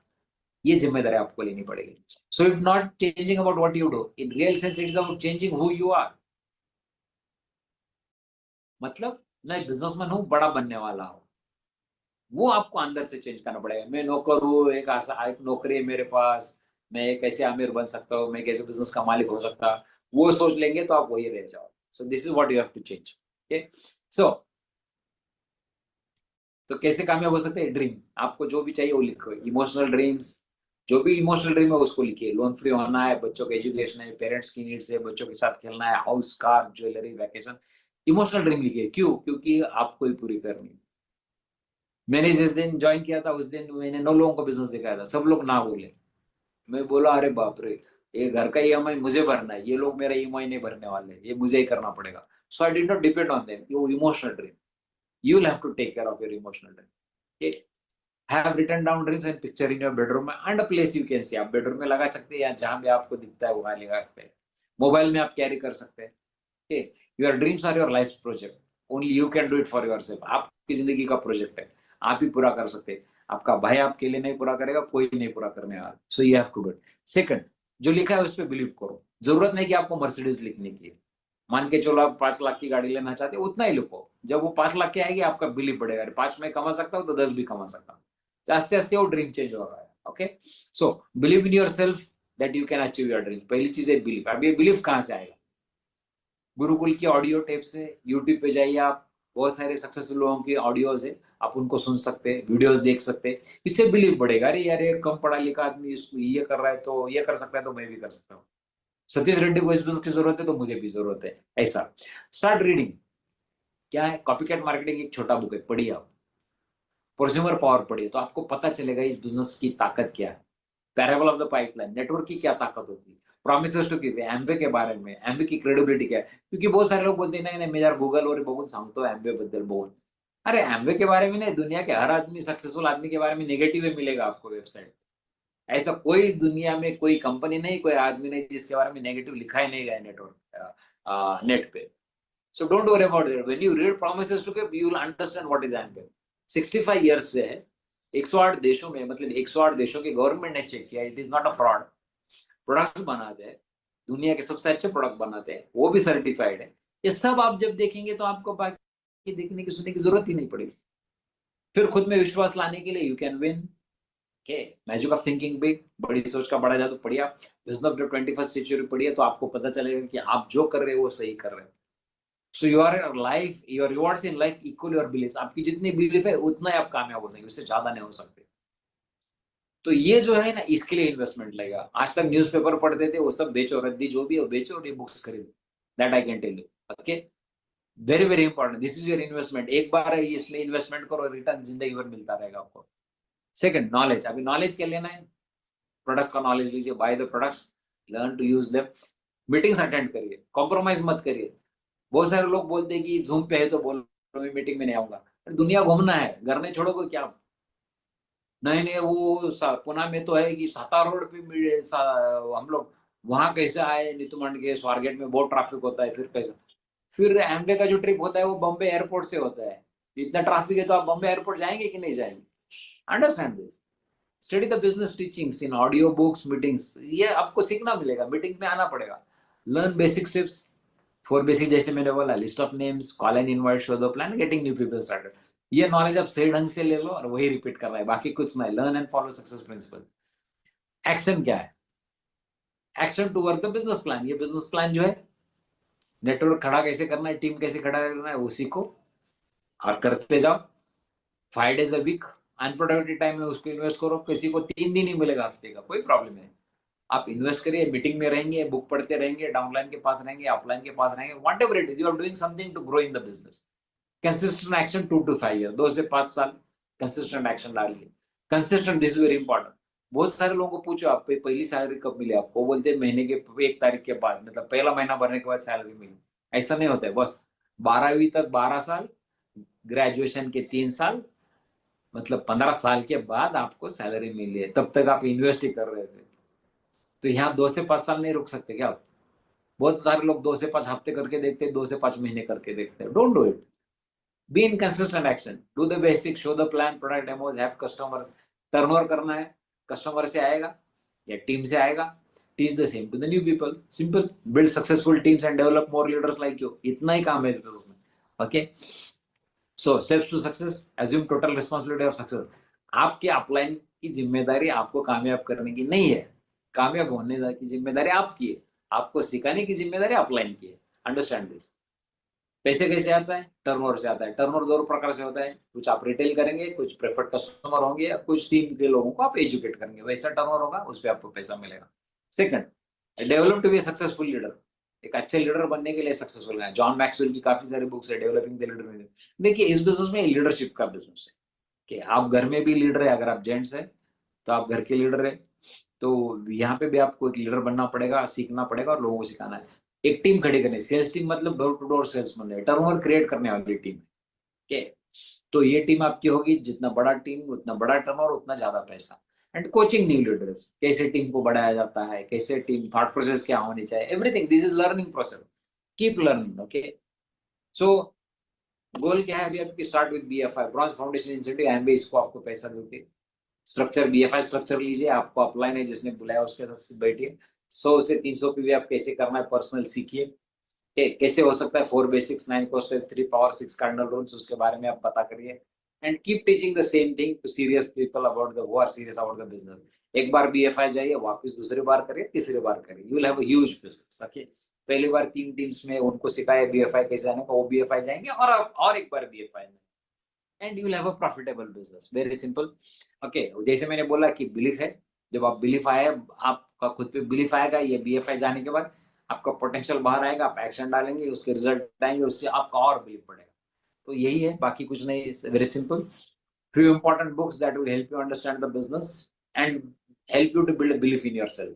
ये जिम्मेदारी आपको लेनी पड़ेगी। So it not changing about what you do, in real sense it is about changing who you are. मतलब मैं बिजनेसमैन हूँ, बड़ा बनने वाला हूँ, वो आपको अंदर से चेंज करना पड़ेगा। मैं नौकर हूँ, एक नौकरी है मेरे पास, मैं कैसे अमीर बन सकता हूँ, मैं कैसे बिजनेस का मालिक हो सकता, वो सोच लेंगे तो आप वही रह जाओ। So this is what you have to change. Okay. So तो कैसे कामयाब हो सकते हैं? ड्रीम, आपको जो भी चाहिए वो लिखो, इमोशनल ड्रीम्स, जो भी इमोशनल ड्रीम है उसको लिखिए। लोन फ्री होना है, बच्चों का एजुकेशन है, पेरेंट्स की नीड्स है, बच्चों के साथ खेलना है, house, car, jewellery, vacation, emotional dream लिखिए। क्यों? क्योंकि आपको ही पूरी करनी है। मैंने जिस दिन ज्वाइन किया था उस दिन मैंने 9 लोगों को बिजनेस दिखाया था, सब लोग ना बोले। मैं बोला अरे बाप रे, ये घर का ईएमआई मुझे भरना है, ये लोग मेरा ईएमआई नहीं भरने वाले, ये मुझे ही करना पड़ेगा। So I did not depend on them. Your emotional dream, you will have to take care of your emotional dream. Okay. Have written down dreams and picture in your bedroom and a place you can see. आप bedroom में लगा सकते हैं या जहां भी आपको दिखता है वहां लगा सकते हैं। मोबाइल में आप कैरी कर सकते हैं। Okay. Your dreams are your life project, only you can do it for yourself. आपकी जिंदगी का प्रोजेक्ट है, आप ही पूरा कर सकते हैं। आपका भाई आपके लिए नहीं पूरा करेगा, कोई नहीं पूरा करने वाला। So you have to do it. Second, जो लिखा है उस पर बिलीव करो। जरूरत नहीं कि आपको मर्सिडीज लिखने की है। मान के चलो आप 5 लाख की गाड़ी लेना चाहते हो, उतना ही लिखो। जब वो 5 लाख की आएगी आपका बिलीव बढ़ेगा, 5 में कमा सकता हूँ तो 10 भी कमा सकता हूँ। आस्ते आस्ते वो ड्रीम चेंज होगा। Okay. So believe in your self that you can achieve your dream. पहली चीज है बिलीव। अब ये बिलीव कहाँ से आएगा? गुरुकुल की ऑडियो टेप से, यूट्यूब पे जाइए आप, बहुत सारे सक्सेसफुल लोगों की ऑडियोज है, आप उनको सुन सकते हैं, वीडियोस देख सकते हैं। इससे बिलीव बढ़ेगा, अरे यार ये कम पढ़ा लिखा आदमी ये कर रहा है तो ये कर सकता है तो मैं भी कर सकता हूँ। सतीश रेड्डी को इस बिजनेस की जरूरत है तो मुझे भी जरूरत है। ऐसा स्टार्ट रीडिंग। क्या है? कॉपीकैट मार्केटिंग एक छोटा बुक है, पढ़िए आप। प्रोज्यूमर पावर पढ़िए तो आपको पता चलेगा इस बिजनेस की ताकत क्या है। Parable of the pipeline, network की क्या ताकत होती है। प्रॉमिसेस टू गिव, एमवे के बारे में, एमवे की क्रेडिबिलिटी क्या है। क्योंकि बहुत सारे लोग बोलते हैं नहीं नहीं मैं यार गूगल और बघून सांगतो एमवे बद्दल बोल। अरे एमवे के बारे में नहीं, दुनिया के हर आदमी, सक्सेसफुल आदमी के बारे में नेगेटिव ही मिलेगा आपको वेबसाइट। ऐसा कोई दुनिया में कोई कंपनी नहीं, कोई आदमी नहीं जिसके बारे में नेगेटिव लिखा ही नहीं गया नेटवर्क नेट पे। So don't worry about it. When you read promises to give you will understand what is Amway. 65 years से है, 108 देशों में, मतलब 108 देशों के गवर्नमेंट ने चेक किया, it is not a fraud. Products बनाते हैं, दुनिया के सबसे अच्छे प्रोडक्ट बनाते हैं, वो भी सर्टिफाइड है। ये सब आप जब देखेंगे तो आपको बाकी देखने की सुनने की जरूरत ही नहीं पड़ेगी। फिर खुद में विश्वास लाने के लिए you can win. Okay. Magic of thinking big, बड़ी सोच का बड़ा जादू पढ़िए आप। Business of the 21st century पढ़िए तो आपको पता चलेगा कि आप जो कर रहे हो वो सही कर रहे हो। So your life, your rewards in life equal your belief. आपकी जितनी बिलीफ है उतना ही आप कामयाब हो सकेंगे, उससे ज्यादा नहीं हो सकते। तो ये जो है ना, इसके लिए इन्वेस्टमेंट लगेगा। आज तक न्यूज़पेपर पढ़ते थे, वो सब बेचो, रद्दी जो भी हो बेचो और ये बुक्स खरीदो। That I can tell you. Okay. Very very important, this is your investment. एक बार है इसमें इन्वेस्टमेंट करो, रिटर्न जिंदगी भर मिलता रहेगा आपको। Second, knowledge. अभी नॉलेज क्या लेना है? प्रोडक्ट्स का नॉलेज लीजिए, buy the products, learn to use them. Meetings attend करिए, कॉम्प्रोमाइज मत करिए। बहुत सारे लोग बोलते हैं कि जूम पे है तो बोलो मैं मीटिंग में नहीं आऊंगा। दुनिया घूमना है, घर नहीं छोड़ोगे क्या? नहीं नहीं, वो पुणे में तो है कि साता रोड पे हम लोग वहां कैसे आए नितुमंड के स्वारगेट में बहुत ट्रैफिक होता है, फिर कैसे? फिर एमवे का जो ट्रिप होता है वो बॉम्बे एयरपोर्ट से होता है। इतना ट्रैफिक है तो आप बॉम्बे एयरपोर्ट जाएंगे कि नहीं जाएंगे? Understand this. Study the business teachings in audio books, meetings, ये आपको सीखना मिलेगा, मीटिंग में आना पड़ेगा। लर्न बेसिक टिप्स, 4 बेसिक, जैसे मैंने बोला, list of names, call and invite, show the plan, getting new people started. ये नॉलेज आप सही ढंग से ले लो और वही रिपीट करना है, बाकी कुछ नहीं। Learn and follow success principle. Action क्या है? Action to work the business plan. ये बिजनेस प्लान जो है नेटवर्क खड़ा कैसे करना है, टीम कैसे खड़ा करना है, वो सीखो और करते जाओ। 5 days a week unproductive time में उसको इन्वेस्ट करो। किसी को 3 दिन ही मिलेगा हफ्ते का, कोई प्रॉब्लम नहीं। आप इन्वेस्ट करिए, मीटिंग में रहेंगे, बुक पढ़ते रहेंगे, डाउनलाइन के पास रहेंगे, अपलाइन के पास रहेंगे, whatever it is, you are doing something to grow in the business. Consistent action 2 to 5 year, 2 से 5 साल कंसिस्टेंट एक्शन डालिए। Consistent, this is very important. बहुत सारे लोगों को पूछो आप पहली सैलरी कब मिली आपको, वो बोलते हैं महीने के 1 तारीख के बाद, मतलब पहला महीना भरने के बाद सैलरी मिली। ऐसा नहीं होता है। बस 12वीं तक 12 साल, ग्रेजुएशन के 3 साल, मतलब 15 साल के बाद आपको सैलरी मिली है, तब तक आप इन्वेस्ट ही कर रहे थे। तो यहाँ 2 से 5 साल नहीं रुक सकते क्या आप? बहुत सारे लोग 2 से 5 हफ्ते करके देखते हैं, 2 से 5 महीने करके देखते हैं। Don't do it. Be in consistent action, do the basic, show the plan, product demos, have customers. Turnover करना है, कस्टमर से आएगा या टीम से आएगा। Teach the same to the new people, simple. Build successful teams and develop more leaders like you. इतना ही काम है इस बिजनेस में। Okay, so steps to success, assume total responsibility of success. आपके अपलाइन की जिम्मेदारी आपको कामयाब करने की नहीं है, कामयाब होने की जिम्मेदारी आपकी है। आपको सिखाने की जिम्मेदारी अपलाइन की है। Understand this. पैसे कैसे आता है? टर्नओवर से आता है। टर्नओवर 2 प्रकार से होता है, कुछ आप रिटेल करेंगे, कुछ प्रेफर्ड कस्टमर होंगे, या कुछ टीम के लोगों को आप एजुकेट करेंगे, वैसा टर्नओवर होगा, उस पर आपको पैसा मिलेगा। Second, develop to be successful leader. एक अच्छे लीडर बनने के लिए सक्सेसफुल है। जॉन मैक्सवेल की काफी सारी बुक्स है, डेवलपिंग द लीडर। देखिए, इस बिजनेस में लीडरशिप का बिजनेस है कि आप घर में भी लीडर है। अगर आप जेंट्स है तो आप घर के लीडर है, तो यहाँ पे भी आपको एक लीडर बनना पड़ेगा, सीखना पड़ेगा और लोगों को सिखाना है। एक टीम खड़ी करनी है। सेल्स टीम मतलब डोर टू डोर सेल्समैन है, टर्नओवर क्रिएट करने वाली टीम। ओके, तो ये टीम आपकी होगी, जितना बड़ा टीम उतना बड़ा टर्नओवर, उतना ज्यादा पैसा। एंड कोचिंग न्यू लीडर्स, कैसे टीम को बढ़ाया जाता है, कैसे टीम थॉट प्रोसेस क्या होनी चाहिए, everything this is learning process. Keep learning. Okay, so goal क्या है अभी आपकी? Start with BFI, bronze foundation incentive, MB, इसको आपको पैसा देते। स्ट्रक्चर BFI स्ट्रक्चर लीजिए, आपको अपलाइन है जिसने बुलाया उसके साथ बैठिए। 100 से 300 पीवी आप कैसे करना है पर्सनल सीखिए। कैसे हो सकता है 4 basics, 9 core steps, 3 power, 6 cardinal rules, उसके बारे में आप पता करिए। And keep teaching the same thing to serious people about the, who are serious about the business. एक बार BFI जाइए, वापस दूसरी बार करिए, तीसरी बार करिए, you will have a huge business. Okay, पहली बार 3 टीम्स में उनको सिखाया BFI कैसे आने का, वो BFI जाएंगे, और एक बार BFI में, and you will have a profitable business. Very simple. Okay, जैसे मैंने बोला कि बिलीफ है, जब आप बिलीफ आए, आपका खुद पे बिलीफ आएगा, ये BFI जाने के बाद आपका पोटेंशियल बाहर आएगा, आप एक्शन डालेंगे, उसके रिजल्ट आएंगे, उससे आपका और बिलीफ बढ़ेगा। तो यही है, बाकी कुछ नहीं। Very simple. Few important books that will help you understand the business and help you to build a belief in yourself.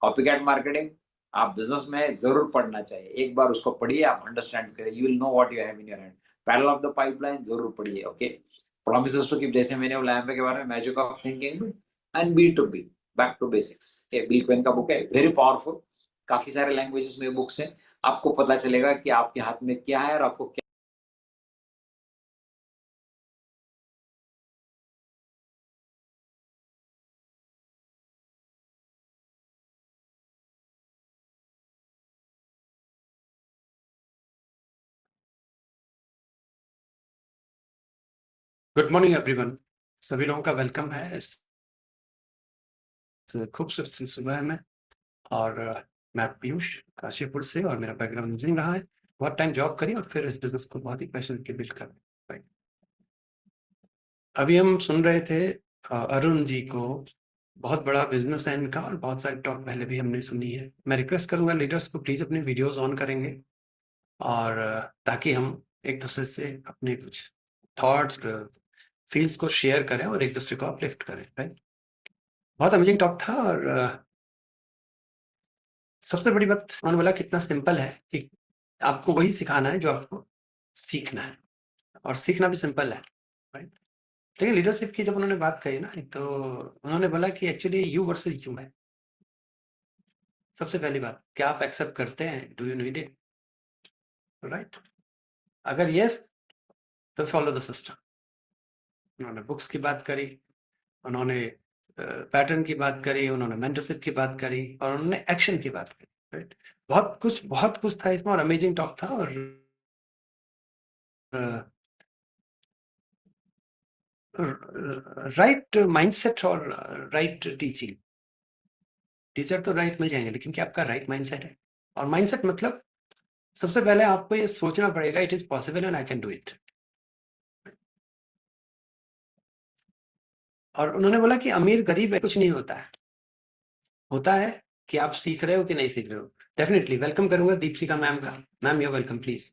Copycat marketing आप बिजनेस में जरूर पढ़ना चाहिए। एक बार उसको पढ़िए, आप अंडरस्टैंड करिए, you will know what you have in your hand. Parallel of the pipeline जरूर पढ़िए। ओके, प्रॉमिसेस टू कीप, जैसे मैंने बोला एमबी के बारे में, magic of thinking, and B2B, back to basics. Bill Quain का बुक है, वेरी पावरफुल। काफी सारे लैंग्वेजेस में बुक्स हैं। आपको पता चलेगा कि आपके हाथ में क्या है और आपको क्या। गुड मॉर्निंग एवरीवन, सभी लोगों का वेलकम है इस खूबसूरत सी सुबह में। और मैं पीयूष काशीपुर से, और मेरा बैकग्राउंड इंजीनियरिंग रहा है। बहुत टाइम जॉब करी और फिर इस बिजनेस को बहुत ही पैशन के बिल्ड कर। राइट, अभी हम सुन रहे थे अरुण जी को, बहुत बड़ा बिजनेस है इनका, और बहुत सारी टॉक पहले भी हमने सुनी है। मैं रिक्वेस्ट करूंगा लीडर्स को, प्लीज अपने वीडियोस ऑन करेंगे, और ताकि हम एक दूसरे से अपने कुछ थॉट्स, फील्स को शेयर करें और एक दूसरे को अपलिफ्ट करें। राइट, बहुत अमेजिंग टॉक था। और सबसे बड़ी बात उन्होंने बोला कितना सिंपल है कि आपको वही सिखाना है जो आपको सीखना है, और सीखना भी सिंपल है। राइट, लेकिन लीडरशिप की जब उन्होंने बात कही ना, तो उन्होंने बोला कि एक्चुअली यू वर्सेस यू है। सबसे पहली बात, क्या आप एक्सेप्ट करते हैं? Do you need it? Right, अगर यस, तो फॉलो द सिस्टम। उन्होंने बुक्स की बात करी, उन्होंने पैटर्न की बात करी, उन्होंने मेंटरशिप की बात करी, और उन्होंने एक्शन की बात करी। राइट, बहुत कुछ था इसमें, और अमेजिंग टॉक था। और राइट माइंडसेट और राइट टीचिंग, टीचर तो राइट मिल जाएंगे, लेकिन क्या आपका राइट माइंडसेट है? और माइंडसेट मतलब सबसे पहले आपको ये सोचना पड़ेगा it is possible and I can do it. और उन्होंने बोला कि अमीर गरीब कुछ नहीं होता है, होता है कि आप सीख रहे हो कि नहीं सीख रहे हो। डेफिनेटली वेलकम करूंगा दीपशिका मैम का। Ma'am you welcome please.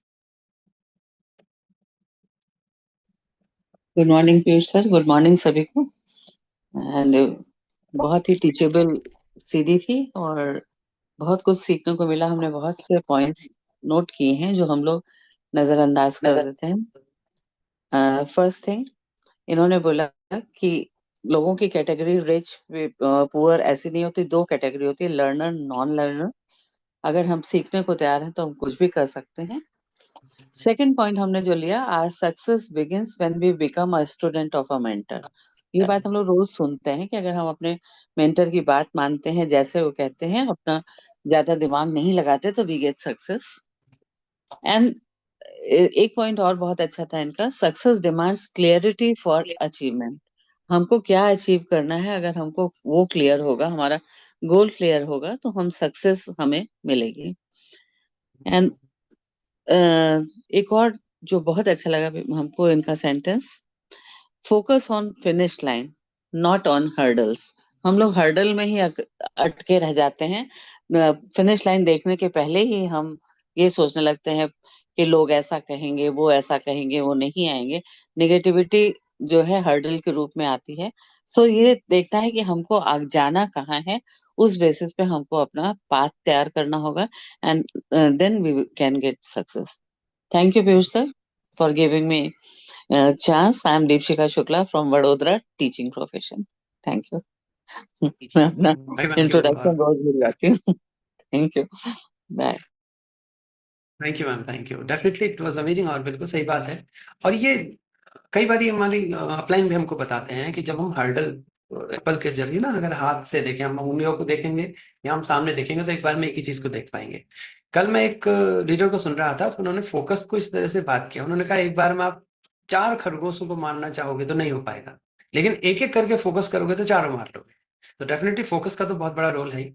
Good morning Piyush sir, good morning सभी को। एंड बहुत ही टीचेबल सीडी थी और बहुत कुछ सीखने को मिला। हमने बहुत से पॉइंट्स नोट किए हैं जो हम लोग नजरअंदाज कर देते हैं। फर्स्ट थिंग, इन्होंने बोला कि लोगों की कैटेगरी रिच पुअर ऐसी नहीं होती, दो कैटेगरी होती है, लर्नर नॉन लर्नर। अगर हम सीखने को तैयार हैं तो हम कुछ भी कर सकते हैं। सेकेंड पॉइंट हमने जो लिया, our success begins when we become a student of a mentor. ये बात हम लोग रोज सुनते हैं कि अगर हम अपने मेंटर की बात मानते हैं, जैसे वो कहते हैं, अपना ज्यादा दिमाग नहीं लगाते, तो वी गेट सक्सेस। एंड एक पॉइंट और बहुत अच्छा था इनका, success demands clarity for achievement. हमको क्या अचीव करना है, अगर हमको वो क्लियर होगा, हमारा गोल क्लियर होगा, तो हम सक्सेस हमें मिलेगी। एंड एक और जो बहुत अच्छा लगा हमको इनका sentence, focus on finish line not on hurdles. हम लोग हर्डल में ही अटके रह जाते हैं। फिनिश लाइन देखने के पहले ही हम ये सोचने लगते हैं कि लोग ऐसा कहेंगे, वो ऐसा कहेंगे, वो नहीं आएंगे। नेगेटिविटी जो है हर्डल के रूप में आती है। सो ये देखना है कि हमको आग जाना कहाँ है, उस बेसिस पे हमको अपना पाथ तैयार करना होगा। And then we can get success. Thank you, Piyush sir, for giving me a chance. I am Deepshika Shukla from Vadodara teaching profession. Thank you. मैं अपना थैंक यू। इंट्रोडक्शन रोज भूल जाती हूँ। Thank you, bye. Thank you ma'am, thank you. Definitely it was amazing और बिल्कुल सही बात है। और ये कई बार हमारी अपलाइन भी हमको बताते हैं कि जब हम हर्डल एप्पल के जरिए ना, अगर हाथ से देखें, हम उंगलियों को देखेंगे या हम सामने देखेंगे, तो एक बार में एक ही चीज को देख पाएंगे। कल मैं एक लीडर को सुन रहा था, तो उन्होंने फोकस को इस तरह से बात किया। उन्होंने कहा एक बार में आप 4 खरगोशों को मारना चाहोगे तो नहीं हो पाएगा, लेकिन एक एक करके फोकस करोगे तो चारों मार लोगे। तो डेफिनेटली फोकस का तो बहुत बड़ा रोल है ही।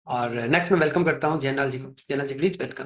और नेक्स्ट मैं वेलकम करता हूँ जयनाल जी को। Jaynal ji please welcome.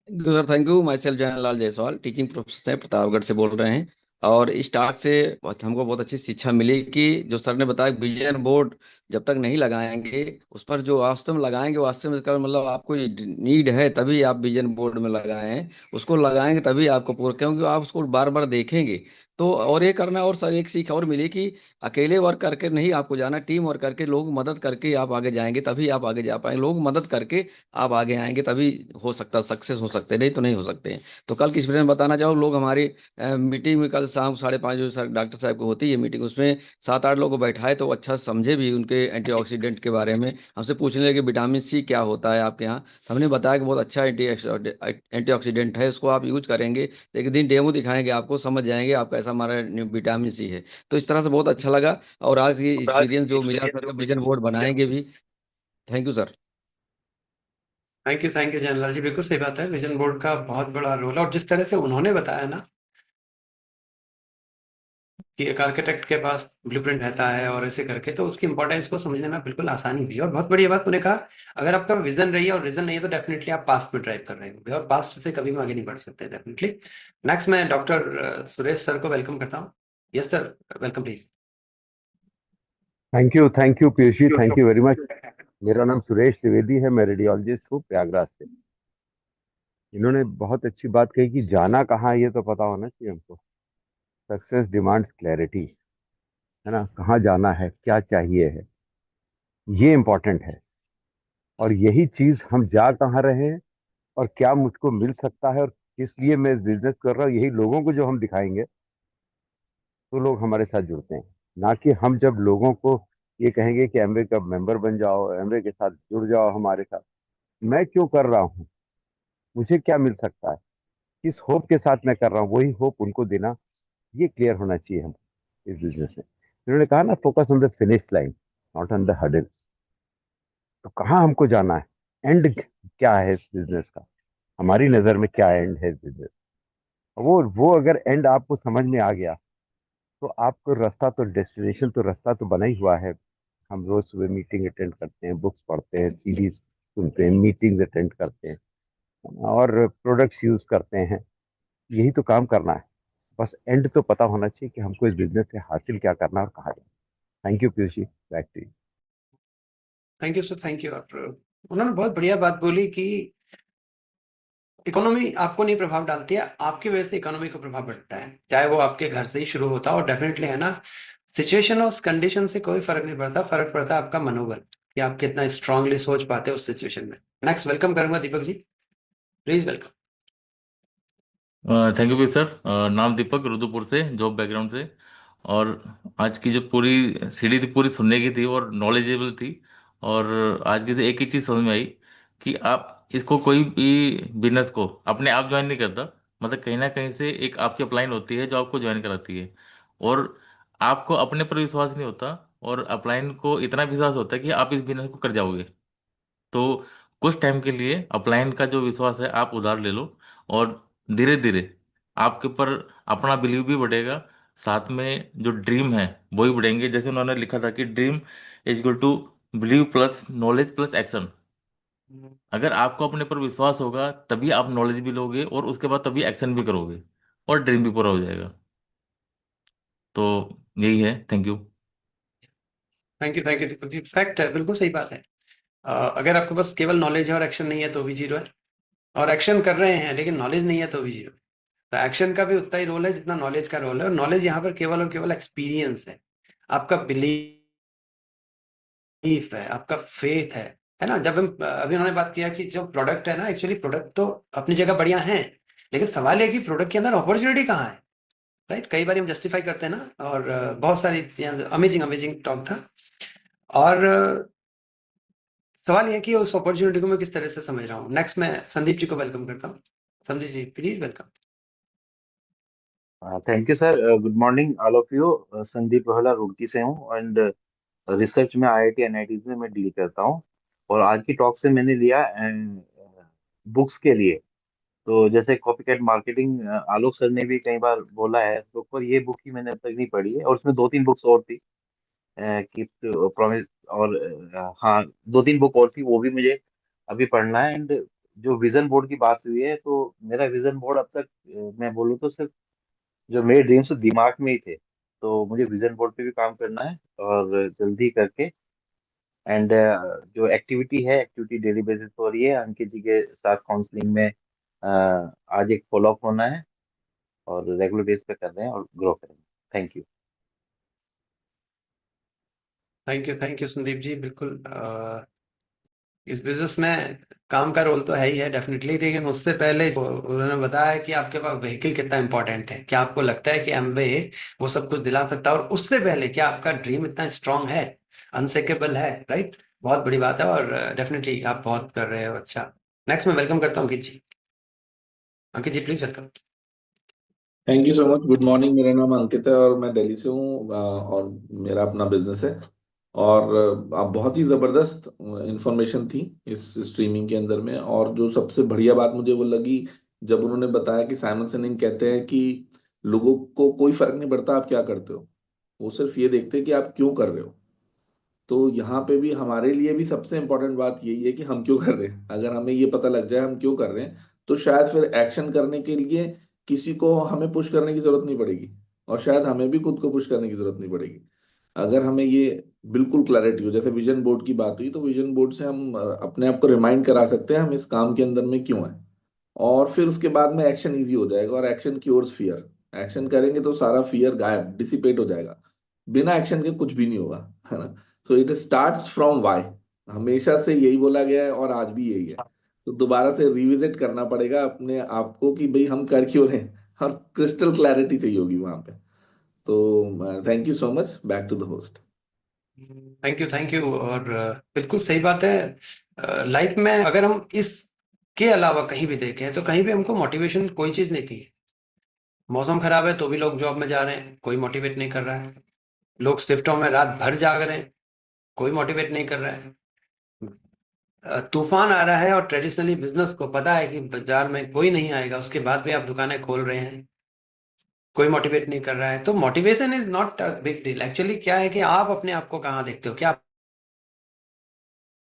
Sir thank you. Myself Jailal Jaiswal, teaching professor है, प्रतापगढ़ से बोल रहे हैं। और इस टॉक से हमको बहुत अच्छी शिक्षा मिली कि जो सर ने बताया विजन बोर्ड जब तक नहीं लगाएंगे, उस पर जो वास्तव में लगाएंगे, वास्तव में इसका मतलब आपको नीड है तभी आप विजन बोर्ड में लगाएं, उसको लगाएंगे तभी आपको पूरा, क्योंकि आप उसको बार बार देखेंगे तो। और ये करना, और सर एक सीख और मिली कि अकेले वर्क करके नहीं आपको जाना, टीम वर्क करके, लोग मदद करके आप आगे जाएंगे तभी आप आगे जा पाएंगे। लोग मदद करके आप आगे आएंगे तभी हो सकता, सक्सेस हो सकते, नहीं तो नहीं हो सकते हैं। तो कल की एक्सपीरियंस बताना चाहो, लोग हमारी मीटिंग में कल शाम 5:30 बजे सर डॉक्टर साहब को होती है मीटिंग, उसमें 7-8 लोग को बैठाए तो अच्छा समझे भी उनके एंटीऑक्सीडेंट के बारे में। हमसे पूछने लगे विटामिन सी क्या होता है आपके यहाँ, तो हमने बताया कि बहुत अच्छा एंटीऑक्सीडेंट है, उसको आप यूज करेंगे तो एक दिन डेमो दिखाएंगे, आपको समझ जाएंगे आपका ऐसा हमारा विटामिन सी है। तो इस तरह से बहुत अच्छा लगा। और आज की एक्सपीरियंस जो मिला सर, विजन बोर्ड बनाएंगे भी। Thank you sir. Thank you Jaynal ji, बिल्कुल सही बात है। विजन बोर्ड का बहुत बड़ा रोल है। और जिस तरह से उन्होंने बताया ना कि एक आर्किटेक्ट के पास ब्लूप्रिंट रहता है और ऐसे करके, तो उसकी इंपॉर्टेंस को समझने में बिल्कुल आसानी भी है। और बहुत बढ़िया बात उन्होंने कहा, अगर आपका विजन रही है और रीजन नहीं है तो डेफिनेटली आप पास्ट में ड्राइव कर रहे होंगे, और पास्ट से कभी भी आगे नहीं बढ़ सकते डेफिनेटली। नेक्स्ट मैं डॉक्टर सुरेश सर को वेलकम करता हूँ। Yes sir, welcome please. Thank you Piyush ji, thank you very much. मेरा नाम सुरेश त्रिवेदी है, मैं रेडियोलॉजिस्ट हूँ प्रयागराज से। इन्होंने बहुत अच्छी बात कही कि जाना कहाँ है ये तो पता होना चाहिए हमको। सक्सेस डिमांड्स क्लैरिटी, है ना, कहाँ जाना है, क्या चाहिए है, ये इम्पोर्टेंट है। और यही चीज हम जा कहाँ रहे हैं और क्या मुझको मिल सकता है और किस लिए मैं बिजनेस कर रहा हूँ, यही लोगों को जो हम दिखाएंगे तो लोग हमारे साथ जुड़ते हैं। ना कि हम जब लोगों को ये कहेंगे कि एमवे का मेंबर बन जाओ, एमवे के साथ जुड़ जाओ हमारे साथ, मैं क्यों कर रहा हूँ, मुझे क्या मिल सकता है, किस होप के साथ मैं कर रहा हूँ, वही होप उनको देना, ये क्लियर होना चाहिए हम इस बिजनेस में। उन्होंने कहा ना, focus on the finish line not on the hurdle. तो कहाँ हमको जाना है, एंड क्या है इस बिजनेस का, हमारी नजर में क्या एंड है इस बिजनेस। वो अगर एंड आपको समझ में आ गया तो आपको रास्ता तो, डेस्टिनेशन तो, रास्ता तो बना ही हुआ है। हम रोज सुबह मीटिंग अटेंड करते हैं, बुक्स पढ़ते हैं, सीरीज सुनते हैं, मीटिंग्स अटेंड करते हैं और प्रोडक्ट्स यूज करते हैं। यही तो काम करना है। बस एंड तो पता होना चाहिए कि हमको इस बिजनेस से हासिल क्या करना है और कहाँ जाना। Thank you Piyush ji, back to you. Thank you sir, thank you. और उन्होंने बहुत बढ़िया बात बोली कि इकोनॉमी आपको नहीं प्रभाव डालती है, आपकी वजह से इकोनॉमी को प्रभाव पड़ता है, चाहे वो आपके घर से ही शुरू होता है। और डेफिनेटली है ना, सिचुएशन और कंडीशन से कोई फर्क नहीं पड़ता, फर्क पड़ता है आपका मनोबल, कि आप कितना स्ट्रांगली सोच पाते हैं उस सिचुएशन में। नेक्स्ट वेलकम करूंगा Deepak ji, please welcome. Thank you sir. नाम दीपक, रुद्रपुर से, जॉब बैकग्राउंड से। और आज की जो पूरी सीढ़ी थी पूरी सुनने की थी और नॉलेजेबल थी। और आज की तो एक ही चीज़ समझ में आई कि आप इसको कोई भी बिजनेस को अपने आप ज्वाइन नहीं करता। मतलब कहीं ना कहीं से एक आपकी अपलाइन होती है जो आपको ज्वाइन कराती है। और आपको अपने पर विश्वास नहीं होता और अपलाइन को इतना विश्वास होता है कि आप इस बिजनेस को कर जाओगे। तो कुछ टाइम के लिए अपलाइन का जो विश्वास है आप उधार ले लो। और धीरे धीरे आपके ऊपर अपना बिलीव भी बढ़ेगा। साथ में जो ड्रीम है वो ही बढ़ेंगे। जैसे उन्होंने लिखा था कि dream is equal to believe plus knowledge plus action. अगर आपको अपने पर विश्वास होगा तभी आप नॉलेज भी लोगे और उसके बाद तभी एक्शन भी करोगे और ड्रीम भी पूरा हो जाएगा। तो यही है। Thank you. Thank you Deepak ji, fact है, बिल्कुल सही बात है। अगर आपके पास केवल नॉलेज है और एक्शन नहीं है तो भी जीरो है, और एक्शन कर रहे हैं लेकिन नॉलेज नहीं है तो भी जीरो। तो एक्शन का भी उतना ही रोल है जितना नॉलेज का रोल है, और नॉलेज यहाँ पर केवल और केवल एक्सपीरियंस है, आपका बिलीफ है, आपका फेथ है ना। जब हम अभी उन्होंने बात किया कि जो प्रोडक्ट है ना, एक्चुअली प्रोडक्ट तो अपनी जगह बढ़िया है, लेकिन सवाल है कि प्रोडक्ट के अंदर अपॉर्चुनिटी कहाँ है, राइट। कई बार हम जस्टिफाई करते हैं ना, और बहुत सारी अमेजिंग अमेजिंग टॉक था। और सवाल ये है कि उस अपॉर्चुनिटी को मैं किस तरह से समझ रहा हूँ। नेक्स्ट मैं संदीप जी को वेलकम करता हूँ। Sandeep ji please welcome. Thank you sir. Good morning all of you. Sandeep Rohla Roorkee से हूँ एंड रिसर्च में आईआईटी एनआईटी में मैं डील करता हूँ। और आज की टॉक से मैंने लिया बुक्स के लिए। तो जैसे कॉपी कैट मार्केटिंग आलोक सर ने भी कई बार बोला है तो पर ये बुक ही मैंने अब तक नहीं पढ़ी है। और उसमें दो तीन बुक्स और थी, गिफ्ट प्रॉमिस और हाँ, दो तीन बुक और थी वो भी मुझे अभी पढ़ना है। एंड जो विजन बोर्ड की बात हुई है तो मेरा विजन बोर्ड अब तक मैं बोलूँ तो सिर्फ जो मेरे ड्रीम्स तो दिमाग में ही थे। तो मुझे विजन बोर्ड पे भी काम करना है और जल्दी करके। एंड जो एक्टिविटी डेली बेसिस पर हो रही है अंकित जी के साथ काउंसलिंग में। आज एक फॉलो अप होना है और रेगुलर बेस पे कर रहे हैं और ग्रो करेंगे। Thank you. Thank you Sandeep ji, बिल्कुल। इस बिजनेस में काम का रोल तो है ही है डेफिनेटली, लेकिन उससे पहले उन्होंने बताया कि आपके पास व्हीकल कितना इंपॉर्टेंट है। क्या आपको लगता है कि एमवे वो सब कुछ दिला सकता है? और उससे पहले क्या आपका ड्रीम इतना स्ट्रांग है, अनसेकेबल है, राइट। बहुत बड़ी बात है, और डेफिनेटली आप बहुत कर रहे हो। अच्छा, नेक्स्ट मैं वेलकम करता हूँ Ankit ji. Ankit ji please welcome. Thank you so much. Good morning, मेरा नाम अंकित है और मैं दिल्ली से हूँ। और मेरा अपना बिजनेस है। और बहुत ही ज़बरदस्त इंफॉर्मेशन थी इस स्ट्रीमिंग के अंदर में। और जो सबसे बढ़िया बात मुझे वो लगी जब उन्होंने बताया कि साइमन सिनेक कहते हैं कि लोगों को कोई फर्क नहीं पड़ता आप क्या करते हो, वो सिर्फ ये देखते हैं कि आप क्यों कर रहे हो। तो यहाँ पे भी हमारे लिए भी सबसे इम्पोर्टेंट बात यही है कि हम क्यों कर रहे हैं। अगर हमें ये पता लग जाए हम क्यों कर रहे हैं तो शायद फिर एक्शन करने के लिए किसी को हमें पुश करने की जरूरत नहीं पड़ेगी, और शायद हमें भी खुद को पुश करने की जरूरत नहीं पड़ेगी। अगर हमें ये बिल्कुल क्लैरिटी हो, जैसे विजन बोर्ड की बात हुई, तो विजन बोर्ड से हम अपने आप को रिमाइंड करा सकते हैं हम इस काम के अंदर में क्यों है। और फिर उसके बाद में एक्शन इजी हो जाएगा, और एक्शन क्योर्स फियर। एक्शन करेंगे तो सारा फियर गायब, डिसिपेट हो जाएगा। बिना एक्शन के कुछ भी नहीं होगा, है ना। So it starts from why. हमेशा से यही बोला गया है और आज भी यही है। तो दोबारा से रिविजिट करना पड़ेगा अपने आप को कि भाई हम कर क्यों रहे हैं, और क्रिस्टल क्लैरिटी चाहिए होगी वहां पे। तो thank you so much. Back to the host. Thank you. और बिल्कुल सही बात है। लाइफ में अगर हम इसके अलावा कहीं भी देखें तो कहीं भी हमको मोटिवेशन कोई चीज नहीं थी। मौसम खराब है तो भी लोग जॉब में जा रहे हैं, कोई मोटिवेट नहीं कर रहा है। लोग शिफ्टों में रात भर जाग रहे हैं, कोई मोटिवेट नहीं कर रहा है। तूफान आ रहा है और ट्रेडिशनली बिजनेस को पता है कि बाजार में कोई नहीं आएगा, उसके बाद भी आप दुकानें खोल रहे हैं, कोई मोटिवेट नहीं कर रहा है। तो motivation is not a big deal. Actually क्या है कि आप अपने आप को कहाँ देखते हो, क्या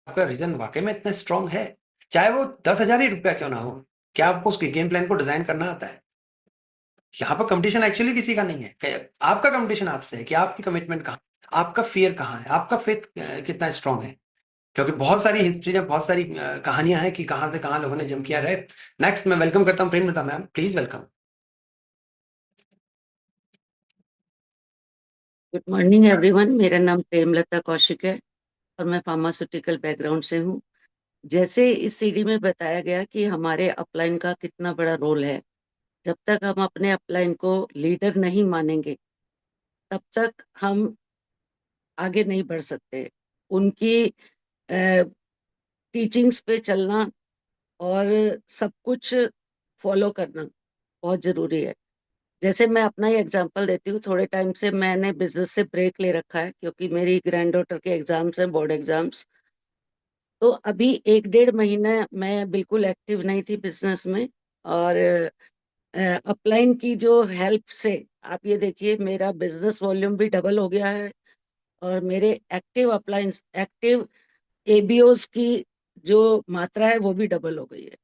आपका रीजन वाकई में इतना स्ट्रांग है, चाहे वो 10,000 ही रुपया क्यों ना हो, क्या आपको उसके गेम प्लान को डिजाइन करना आता है? यहाँ पर कंपटीशन एक्चुअली किसी का नहीं है, आपका कंपटीशन आपसे है कि आपकी कमिटमेंट कहाँ, आपका फियर कहाँ है, आपका फेथ कितना स्ट्रांग है। क्योंकि बहुत सारी हिस्ट्री है, बहुत सारी कहानियां हैं कि कहाँ से कहाँ लोगों ने जम किया रहे। नेक्स्ट मैं वेलकम करता हूँ Premlata ma'am, please welcome. Good morning everyone, मेरा नाम प्रेमलता कौशिक है और मैं फार्मास्यूटिकल बैकग्राउंड से हूँ। जैसे इस सीडी में बताया गया कि हमारे अपलाइन का कितना बड़ा रोल है, जब तक हम अपने अपलाइन को लीडर नहीं मानेंगे तब तक हम आगे नहीं बढ़ सकते। उनकी टीचिंग्स पे चलना और सब कुछ फॉलो करना बहुत जरूरी है। जैसे मैं अपना ही एग्जांपल देती हूँ, थोड़े टाइम से मैंने बिजनेस से ब्रेक ले रखा है क्योंकि मेरी ग्रैंड डॉटर के एग्जाम्स हैं, बोर्ड एग्जाम्स। तो अभी 1-1.5 महीना मैं बिल्कुल एक्टिव नहीं थी बिजनेस में, और अपलाइन की जो हेल्प से आप ये देखिए मेरा बिजनेस वॉल्यूम भी डबल हो गया है और मेरे एक्टिव अपलाइंस, एक्टिव एबीओस की जो मात्रा है वो भी डबल हो गई है।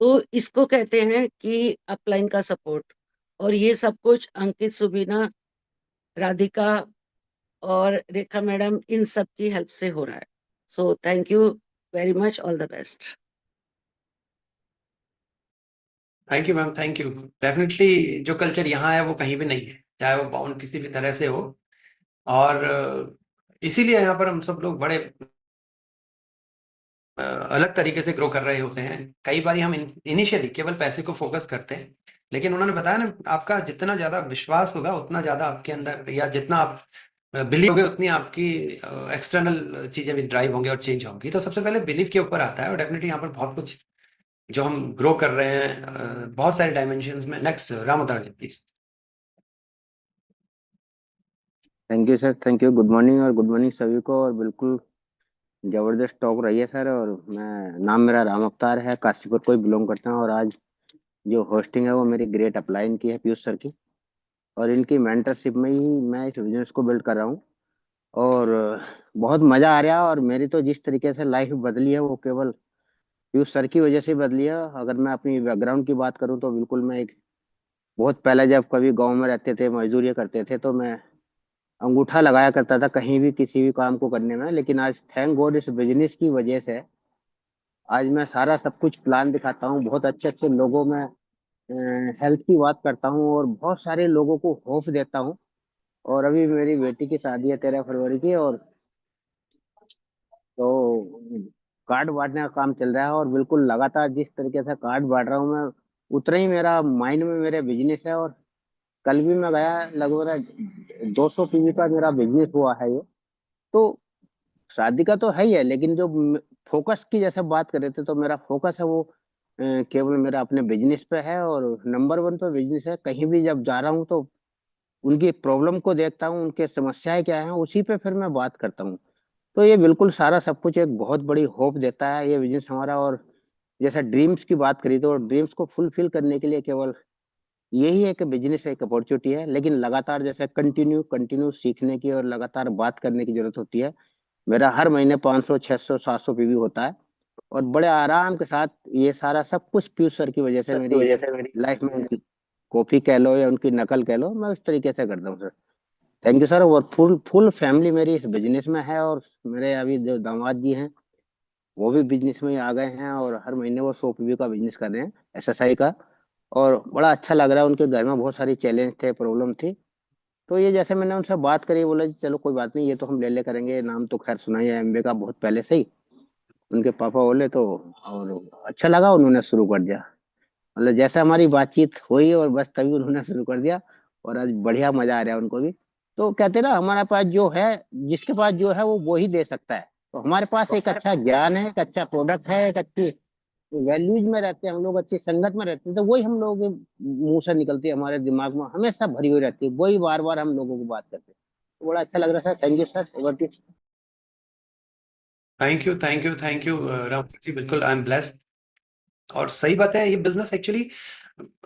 तो इसको कहते हैं कि अपलाइन का सपोर्ट, और ये सब कुछ अंकित, सुबीना, राधिका और रेखा मैडम, इन सब की हेल्प से हो रहा है। So thank you very much, all the best. Thank you ma'am, thank you. Definitely जो कल्चर यहाँ है वो कहीं भी नहीं है, चाहे वो बाउंड किसी भी तरह से हो। और इसीलिए यहाँ पर हम सब लोग बड़े अलग तरीके से ग्रो कर रहे होते हैं। कई बार हम इनिशियली केवल पैसे को फोकस करते हैं, लेकिन उन्होंने बताया ना, आपका जितना ज्यादा विश्वास होगा उतना ज्यादा आपके अंदर, या जितना आप बिलीव होगे उतनी आपकी एक्सटर्नल चीजें भी ड्राइव होंगी और चेंज होंगी। तो सबसे पहले बिलीव के ऊपर आता है, और डेफिनेटली यहाँ पर बहुत कुछ जो हम ग्रो कर रहे हैं बहुत सारे डायमेंशंस में। Next Ram Avtar ji please. Thank you sir, thank you. Good morning, और गुड मॉर्निंग सभी को। और बिल्कुल जबरदस्त टॉक रही है सर। और नाम मेरा राम अवतार है, काशीपुर को ही बिलोंग करता हूँ। और आज जो होस्टिंग है वो मेरी ग्रेट अपलाइन की है, पीयूष सर की, और इनकी मेंटरशिप में ही मैं इस बिजनेस को बिल्ड कर रहा हूँ। और बहुत मजा आ रहा है। और मेरी तो जिस तरीके से लाइफ बदली है वो केवल पीयूष सर की वजह से बदली है। अगर मैं अपनी बैकग्राउंड की बात करूँ तो बिल्कुल मैं एक बहुत पहले जब कभी गाँव में रहते थे, मजदूरी करते थे, तो मैं अंगूठा लगाया करता था कहीं भी किसी भी काम को करने में। लेकिन आज थैंक गॉड इस बिजनेस की वजह से आज मैं सारा सब कुछ प्लान दिखाता हूँ, बहुत अच्छे अच्छे लोगों में हेल्थ की बात करता हूँ और बहुत सारे लोगों को होप देता हूँ। और अभी मेरी बेटी की शादी है 13 फरवरी की, और तो कार्ड बांटने का काम चल रहा है। और बिल्कुल लगातार जिस तरीके से कार्ड बांट रहा हूँ मैं, उतना ही मेरा माइंड में मेरे बिजनेस है। और कल भी मैं गया, लगभग 200 पीवी का मेरा बिजनेस हुआ है ये। तो शादी का तो है ही है, लेकिन जो फोकस की जैसे बात कर रहे थे, तो मेरा फोकस है वो केवल मेरा अपने बिजनेस पे है। और नंबर 1 पे बिजनेस है। कहीं भी जब जा रहा हूँ तो उनकी प्रॉब्लम को देखता हूँ, उनके समस्याएं क्या है, उसी पे फिर मैं बात करता हूँ। तो ये बिल्कुल सारा सब कुछ एक बहुत बड़ी होप देता है ये बिजनेस हमारा। और जैसा ड्रीम्स की बात करी, तो ड्रीम्स को फुलफिल करने के लिए केवल यही एक बिजनेस एक अपॉर्चुनिटी है। लेकिन लगातार जैसे कंटिन्यू कंटिन्यू सीखने की और लगातार बात करने की जरूरत होती है। मेरा हर महीने 500 600 700 पीवी होता है, और बड़े आराम के साथ ये सारा सब कुछ पीयूष सर की वजह से मेरी लाइफ में उनकी कॉपी कह लो या उनकी नकल कह लो, मैं उस तरीके से करता हूँ सर। Thank you sir. और फुल फुल फैमिली मेरी इस बिजनेस में है। और मेरे अभी जो दामाद जी हैं वो भी बिजनेस में ही आ गए हैं, और हर महीने वो 100 पीवी का बिजनेस कर रहे हैं, एसएसआई का। और बड़ा अच्छा लग रहा है। उनके घर में बहुत सारी चैलेंज थे, प्रॉब्लम थी। तो ये जैसे मैंने उनसे बात करी, बोला जी चलो कोई बात नहीं, ये तो हम ले करेंगे। नाम तो खैर सुना ही है एमबे का बहुत पहले से ही, उनके पापा बोले तो। और अच्छा लगा, उन्होंने शुरू कर दिया। मतलब जैसे हमारी बातचीत हुई और बस तभी उन्होंने शुरू कर दिया। और आज बढ़िया मजा आ रहा है उनको भी। तो कहते हैं ना, हमारे पास जो है, जिसके पास जो है वो ही दे सकता है। तो हमारे पास एक अच्छा ज्ञान है, एक अच्छा प्रोडक्ट है, एक अच्छी वैल्यूज में रहते हैं हम लोग, अच्छी संगत में रहते हैं, तो वही हम लोगों के मुंह से निकलती है, हमारे दिमाग में हमेशा भरी हुई रहती है, वही बार बार हम लोगों को बात करते हैं। तो बड़ा अच्छा लग रहा है sir. Thank you sir. Over to. Thank you, thank you, thank you Ram ji. बिल्कुल आई एम ब्लेस्ड। और सही बात है, ये बिजनेस एक्चुअली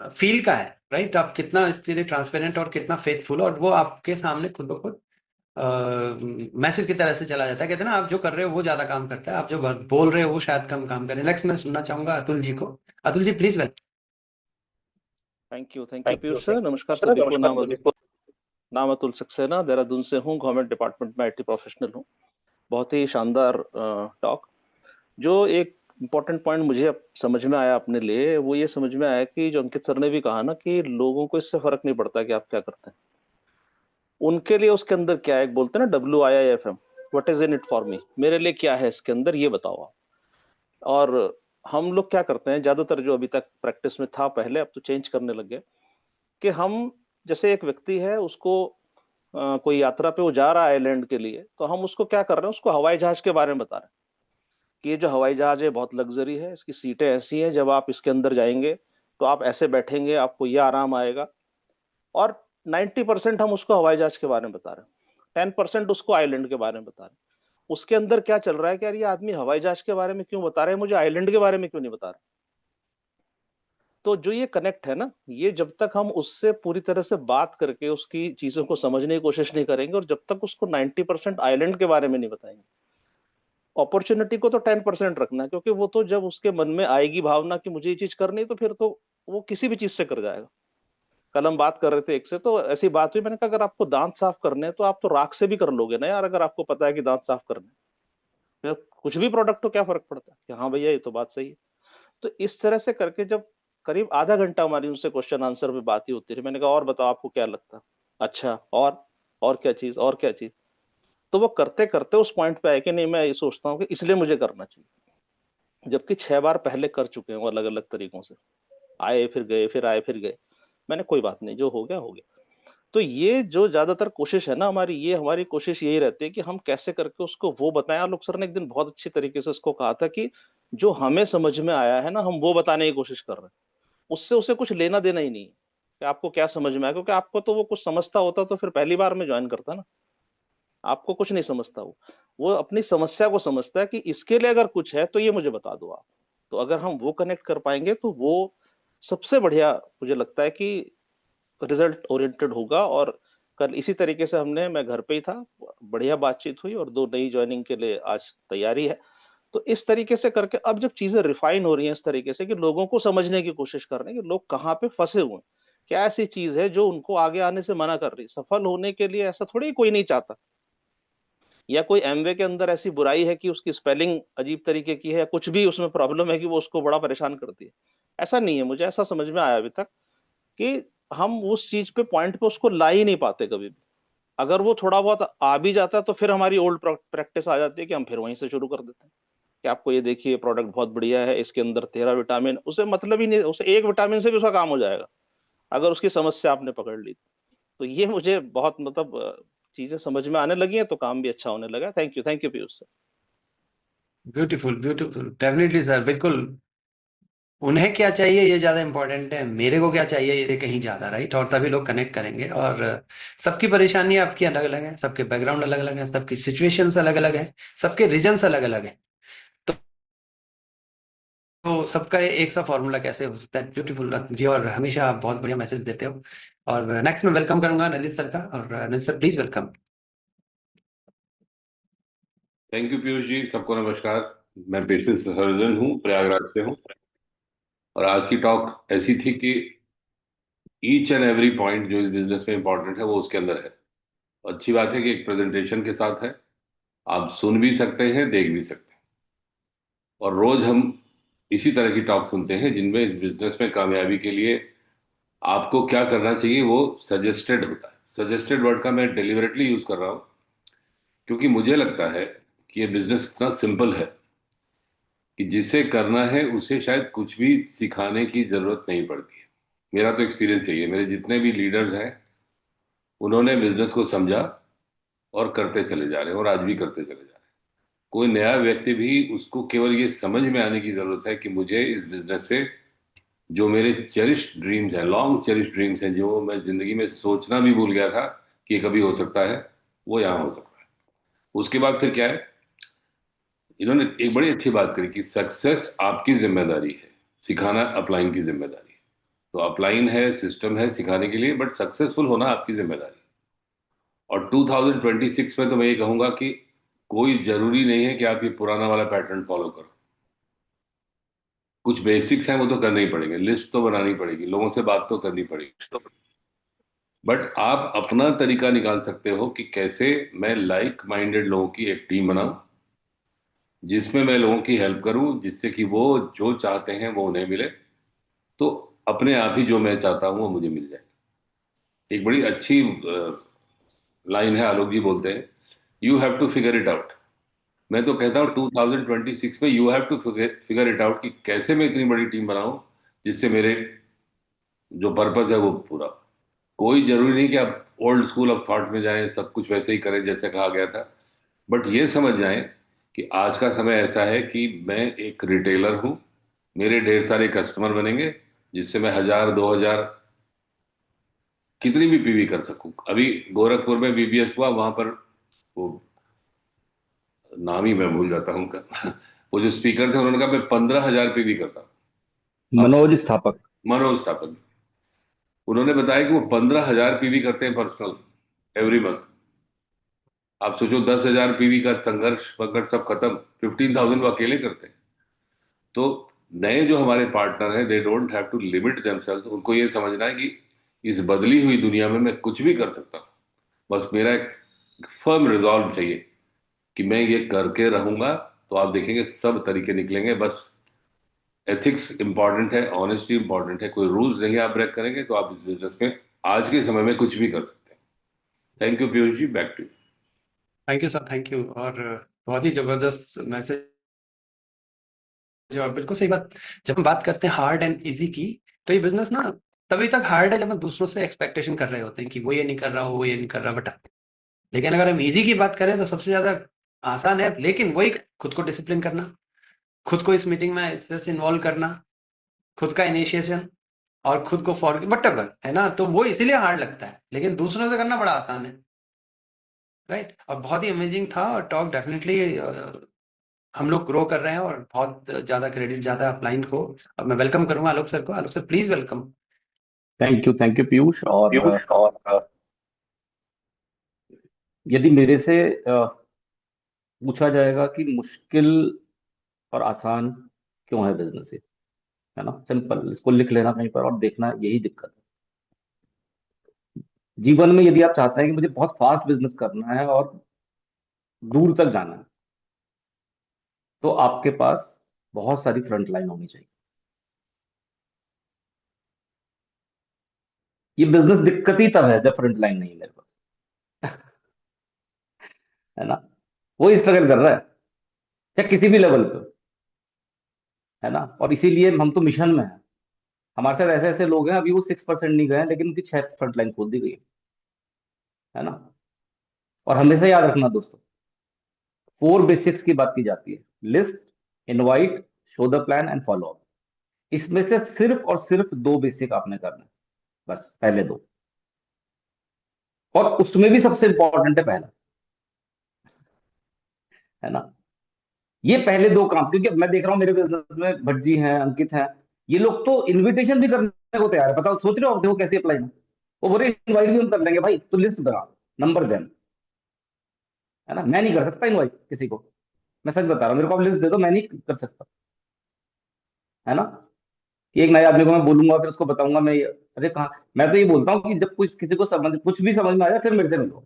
फील का है, राइट? आप कितना इसके लिए ट्रांसपेरेंट और कितना फेथफुल, और वो आपके सामने खुद ब खुद मैसेज की तरह से चला जाता है। कहते हैं ना, आप जो कर रहे हो वो ज्यादा काम करता है, आप जो बोल रहे हो वो शायद कम काम करे। नेक्स्ट मैं सुनना चाहूंगा अतुल जी को। Atul ji please welcome. Thank you Piyush sir. नमस्कार सभी को। नाम अतुल सक्सेना, देहरादून से हूँ। गवर्नमेंट डिपार्टमेंट में IT प्रोफेशनल हूँ। बहुत ही शानदार टॉक। जो एक इम्पोर्टेंट पॉइंट मुझे अब समझ में आया अपने लिए, वो ये समझ में आया कि जो अंकित सर ने भी कहा ना कि लोगों को इससे फर्क नहीं पड़ता कि आप क्या करते हैं, उनके लिए उसके अंदर क्या है, बोलते हैं ना WIIFM, what is in it for me, मेरे लिए क्या है इसके अंदर, ये बताओ आप। और हम लोग क्या करते हैं ज्यादातर, जो अभी तक प्रैक्टिस में था पहले, अब तो चेंज करने लग गए, कि हम जैसे एक व्यक्ति है, उसको कोई यात्रा पे वो जा रहा है आइलैंड के लिए, तो हम उसको क्या कर रहे हैं, उसको हवाई जहाज के बारे में बता रहे हैं कि ये जो हवाई जहाज है बहुत लग्जरी है, इसकी सीटें ऐसी हैं, जब आप इसके अंदर जाएंगे तो आप ऐसे बैठेंगे, आपको ये आराम आएगा। और 90% हम उसको हवाई जहाज के बारे में बता रहे हैं, 10% उसको आइलैंड के बारे में बता रहे हैं। उसके अंदर क्या चल रहा है कि यार ये आदमी हवाई जहाज के बारे में क्यों बता रहे हैं, मुझे आइलैंड के बारे में क्यों नहीं बता रहे। तो जो ये कनेक्ट है ना, ये जब तक हम उससे पूरी तरह से बात करके उसकी चीजों को समझने की कोशिश नहीं करेंगे, और जब तक उसको 90% आइलैंड के बारे में नहीं बताएंगे, अपॉर्चुनिटी को तो 10% रखना है, क्योंकि वो तो जब उसके मन में आएगी भावना कि मुझे ये चीज करनी है, तो फिर तो वो किसी भी चीज से कर जाएगा। कल हम बात कर रहे थे एक से, तो ऐसी बात हुई, मैंने कहा अगर आपको दांत साफ करने हैं तो आप तो राख से भी कर लोगे ना यार, अगर आपको पता है कि दांत साफ करने हैं, फिर कुछ भी प्रोडक्ट हो क्या फर्क पड़ता है कि हाँ भैया ये तो बात सही है। तो इस तरह से करके जब करीब आधा घंटा हमारी उनसे क्वेश्चन आंसर पे बात ही होती रही, मैंने कहा और बताओ आपको क्या लगता है, अच्छा और क्या चीज, और क्या चीज। तो वो करते करते उस पॉइंट पे आए कि नहीं, मैं ये सोचता हूँ कि इसलिए मुझे करना चाहिए, जबकि 6 बार पहले कर चुके हैं वो अलग अलग तरीकों से, आए फिर गए, फिर आए फिर गए। मैंने कोई बात नहीं, जो हो गया हो गया। तो ये जो ज्यादातर कोशिश है ना हमारी, ये हमारी कोशिश यही रहती है कि हम कैसे करके उसको वो बताएं। आलोक सर ने एक दिन बहुत अच्छी तरीके से उसको कहा था कि जो हमें समझ में आया है ना, हम वो बताने की कोशिश कर रहे हैं, उससे उसे कुछ लेना देना ही नहीं है कि आपको क्या समझ में आया, क्योंकि आपको तो वो कुछ समझता होता तो फिर पहली बार में ज्वाइन करता ना। आपको कुछ नहीं समझता, वो अपनी समस्या को समझता है कि इसके लिए अगर कुछ है तो ये मुझे बता दो आप। तो अगर हम वो कनेक्ट कर पाएंगे तो वो सबसे बढ़िया मुझे लगता है कि रिजल्ट ओरिएंटेड होगा। और कल इसी तरीके से हमने, मैं घर पे ही था, बढ़िया बातचीत हुई, और 2 नई ज्वाइनिंग के लिए आज तैयारी है। तो इस तरीके से करके अब जब चीजें रिफाइन हो रही हैं इस तरीके से कि लोगों को समझने की कोशिश कर रहे हैं कि लोग कहाँ पे फंसे हुए हैं, क्या ऐसी चीज है जो उनको आगे आने से मना कर रही है। सफल होने के लिए ऐसा थोड़ी कोई नहीं चाहता, या कोई एमवे के अंदर ऐसी बुराई है कि उसकी स्पेलिंग अजीब तरीके की है, या कुछ भी उसमें प्रॉब्लम है कि वो उसको बड़ा परेशान करती है। ऐसा नहीं है, मुझे ऐसा समझ में आया अभी तक कि हम उस चीज पे पॉइंट पे उसको ला ही नहीं पाते कभी भी। अगर वो थोड़ा बहुत आ भी जाता है तो फिर हमारी ओल्ड प्रैक्टिस आ जाती है कि हम फिर वहीं से शुरू कर देते हैं कि आपको ये देखिए प्रोडक्ट बहुत बढ़िया है, इसके अंदर 13 विटामिन, उसे मतलब ही नहीं, उसे एक विटामिन से भी उसका काम हो जाएगा अगर उसकी समस्या आपने पकड़ ली। तो ये मुझे बहुत मतलब चीजें समझ में आने लगी हैं, तो काम भी अच्छा होने लगा। Thank you Piyush sir. Beautiful beautiful, definitely sir, बिल्कुल। उन्हें क्या चाहिए ये ज्यादा इंपॉर्टेंट है, मेरे को क्या चाहिए ये कहीं ज्यादा, राइट। और तभी लोग कनेक्ट करेंगे। और सबकी परेशानी आपकी अलग अलग है, सबके बैकग्राउंड अलग अलग है, सबकी सिचुएशंस अलग अलग है, सबके रीजन्स अलग अलग है। तो सबका एक सा फॉर्मूला कैसे हो सकता है। ब्यूटीफुल जी, और हमेशा आप बहुत बढ़िया मैसेज देते हो। और नेक्स्ट मैं वेलकम करूंगा नलित सर का। और Nalit sir please welcome. Thank you Piyush ji, सबको नमस्कार। मैं पेशेंट सर्जन हूँ, प्रयागराज से हूँ। और आज की टॉक ऐसी थी कि ईच एंड एवरी पॉइंट जो इस बिजनेस में इंपॉर्टेंट है वो उसके अंदर है। अच्छी बात है कि एक प्रेजेंटेशन के साथ है, आप सुन भी सकते हैं, देख भी सकते हैं। और रोज हम इसी तरह की टॉक सुनते हैं जिनमें इस बिजनेस में कामयाबी के लिए आपको क्या करना चाहिए वो सजेस्टेड होता है। सजेस्टेड वर्ड का मैं डेलिबरेटली यूज कर रहा हूँ क्योंकि मुझे लगता है कि ये बिजनेस इतना सिंपल है कि जिसे करना है उसे शायद कुछ भी सिखाने की जरूरत नहीं पड़ती है। मेरा तो एक्सपीरियंस यही है, मेरे जितने भी लीडर्स हैं उन्होंने बिजनेस को समझा और करते चले जा रहे हैं, और आज भी करते चले जा रहे हैं। कोई नया व्यक्ति भी, उसको केवल ये समझ में आने की जरूरत है कि मुझे इस बिजनेस से जो मेरे चेरिश ड्रीम्स हैं, लॉन्ग चेरिश ड्रीम्स हैं, जो मैं जिंदगी में सोचना भी भूल गया था कि ये कभी हो सकता है, वो यहाँ हो सकता है। उसके बाद फिर क्या है, इन्होंने एक बड़ी अच्छी बात करी कि सक्सेस आपकी जिम्मेदारी है, सिखाना अपलाइन की जिम्मेदारी है। तो अपलाइन है, सिस्टम है सिखाने के लिए, बट सक्सेसफुल होना आपकी जिम्मेदारी। और 2026 में तो मैं ये कहूंगा कि कोई जरूरी नहीं है कि आप ये पुराना वाला पैटर्न फॉलो करो। कुछ बेसिक्स हैं वो तो करने ही पड़ेंगे, लिस्ट तो बनानी पड़ेगी, लोगों से बात तो करनी पड़ेगी, बट आप अपना तरीका निकाल सकते हो कि कैसे मैं लाइक माइंडेड लोगों की एक टीम बनाऊं, जिसमें मैं लोगों की हेल्प करूं, जिससे कि वो जो चाहते हैं वो उन्हें मिले, तो अपने आप ही जो मैं चाहता हूं वो मुझे मिल जाए। एक बड़ी अच्छी लाइन है, आलोक जी बोलते हैं, you have to figure it out. मैं तो कहता हूँ 2026 में you have to figure it out कि कैसे मैं इतनी बड़ी टीम बनाऊं जिससे मेरे जो पर्पस है वो पूरा। कोई जरूरी नहीं कि आप ओल्ड स्कूल ऑफ थॉट में जाएं, सब कुछ वैसे ही करें जैसे कहा गया था, बट ये समझ जाएं कि आज का समय ऐसा है कि मैं एक रिटेलर हूं, मेरे ढेर सारे कस्टमर बनेंगे जिससे मैं 1000 2000 कितनी भी पीवी कर सकूं। अभी गोरखपुर में बीबीएस हुआ, वहां पर वो नाम ही मैं भूल जाता हूँ उनका वो जो स्पीकर थे उन्होंने कहा मैं 15,000 पीवी करता हूँ। मनोज स्थापक। मनोज स्थापक उन्होंने बताया कि वो 15,000 पीवी करते हैं पर्सनल एवरी मंथ। आप सोचो 10,000 पीवी का संघर्ष वगैरह सब खत्म, 15,000 वो अकेले करते हैं। तो नए जो हमारे पार्टनर हैं, they don't have to limit themselves, उनको ये समझना है कि इस बदली हुई दुनिया में मैं कुछ भी कर सकता हूँ, बस मेरा एक फर्म रिजॉल्व चाहिए कि मैं ये करके रहूंगा। तो आप देखेंगे सब तरीके निकलेंगे। बस एथिक्स इंपॉर्टेंट है, ऑनेस्टी इंपॉर्टेंट है, कोई रूल्स नहीं आप ब्रेक करेंगे तो आप इस बिजनेस में आज के समय में कुछ भी कर सकते हैं। Thank you Piyush ji, back to you. Thank you sir, thank you. और बहुत ही जबरदस्त मैसेज। और बिल्कुल सही बात। जब हम बात करते हैं हार्ड एंड इजी की, तो ये बिजनेस ना तभी तक हार्ड है जब हम दूसरों से एक्सपेक्टेशन कर रहे होते हैं कि वो ये नहीं कर रहा, वो ये नहीं कर रहा, बट लेकिन अगर हम इजी की बात करें तो सबसे ज्यादा आसान है। लेकिन वही खुद को डिसिप्लिन करना, खुद को इस मीटिंग में इससे इन्वॉल्व करना, खुद का इनिशिएशन और खुद को फॉर वट है ना, तो वो इसीलिए हार्ड लगता है, लेकिन दूसरों से करना बड़ा आसान है, राइट। और बहुत ही अमेजिंग था और टॉक डेफिनेटली हम लोग ग्रो कर रहे हैं और बहुत ज्यादा क्रेडिट जाता है अपलाइन को। अब मैं वेलकम करूंगा आलोक सर को। Alok sir please welcome. Thank you Piyush. और यदि मेरे से पूछा जाएगा कि मुश्किल और आसान क्यों है बिजनेस, है ना, सिंपल, इसको लिख लेना कहीं पर और देखना, यही दिक्कत है जीवन में। यदि आप चाहते हैं कि मुझे बहुत फास्ट बिजनेस करना है और दूर तक जाना है, तो आपके पास बहुत सारी फ्रंट लाइन होनी चाहिए। ये बिजनेस दिक्कत ही तब है जब फ्रंट लाइन नहीं है मेरे पास है ना। वो स्ट्रगल कर रहा है, चाहे किसी भी लेवल पे, है ना। और इसीलिए हम तो मिशन में हैं। हमारे साथ ऐसे ऐसे लोग हैं, अभी वो 6% नहीं गए हैं, लेकिन उनकी 6 फ्रंट लाइन खोल दी गई है ना। और हमेशा याद रखना दोस्तों, 4 बेसिक्स की बात की जाती है: list, invite, show the plan and follow up. इसमें से सिर्फ और सिर्फ 2 बेसिक आपने करना है, बस पहले 2। और उसमें भी सबसे इंपॉर्टेंट है पहला, है ना। ये पहले 2 काम, क्योंकि अब मैं देख रहा हूं मेरे बिजनेस में भट्ट जी हैं, अंकित हैं, ये लोग तो इनविटेशन भी करने को तैयार है। बताओ, सोच रहे हो आप, देखो कैसे अप्लाई है। वो बोले इनवाइट भी हम कर देंगे भाई, तो लिस्ट बना, नंबर देना, है ना। मैं नहीं कर सकता इनवाइट किसी को, मैं सच बता रहा हूँ। मेरे को आप लिस्ट दे दो, मैं नहीं कर सकता, है ना। कि एक नए आदमी को मैं बोलूंगा, फिर उसको बताऊंगा मैं अरे कहाँ। मैं तो ये बोलता हूँ कि जब कुछ किसी को समझ, कुछ भी समझ में आ जाए, फिर मेरे से मिलो,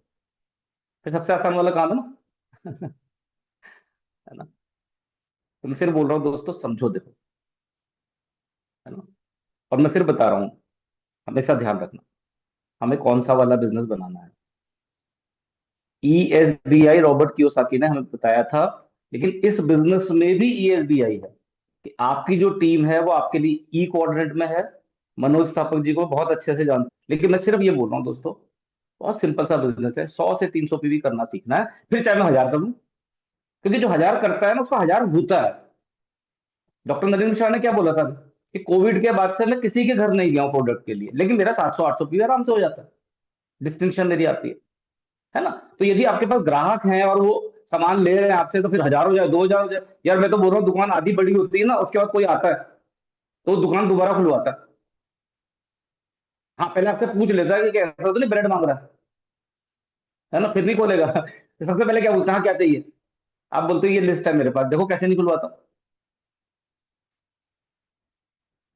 फिर सबसे आसान वाला काम है ना है ना। तो मैं फिर बोल रहा हूँ दोस्तों, समझो, देखो, है ना। और मैं फिर बता रहा हूँ, हमेशा ध्यान रखना, हमें कौन सा वाला बिजनेस बनाना है। ESBI रॉबर्ट कियोसाकी ने हमें बताया था, लेकिन इस बिजनेस में भी ESBI है कि आपकी जो टीम है वो आपके लिए क्वाड्रेंट में है। मनोज स्थापक जी को बहुत अच्छे से जानते, लेकिन मैं सिर्फ ये बोल रहा हूँ दोस्तों, बहुत सिंपल सा बिजनेस है, 100 से 300 पीवी करना सीखना है, फिर चाहे मैं 1000 कर लूं। क्योंकि जो 1000 करता है ना, उसका 1000 होता है। डॉक्टर नरेंद्र शाह ने क्या बोला था कि कोविड के बाद से मैं किसी के घर नहीं गया हूं प्रोडक्ट के लिए, लेकिन मेरा 700 800 पीवी आराम से हो जाता है। डिस्टिंक्शन मेरी आती है ना। तो यदि आपके पास ग्राहक हैं और वो सामान ले रहे हैं आपसे, तो फिर 1000 हो जाए, 2000 हो जाए, यार मैं तो बोल रहा हूँ, दुकान आधी बड़ी होती है ना, उसके बाद कोई आता है तो वो दुकान दोबारा खुलवाता है। हाँ, पहले आपसे पूछ लेता है कि कैसा, तो नहीं ब्रेड मांग रहा है, है ना, फिर नहीं खोलेगा। तो सबसे पहले क्या बोलते हैं, हाँ क्या चाहिए, आप बोलते हो ये लिस्ट है मेरे पास, देखो कैसे नहीं खुलवाता,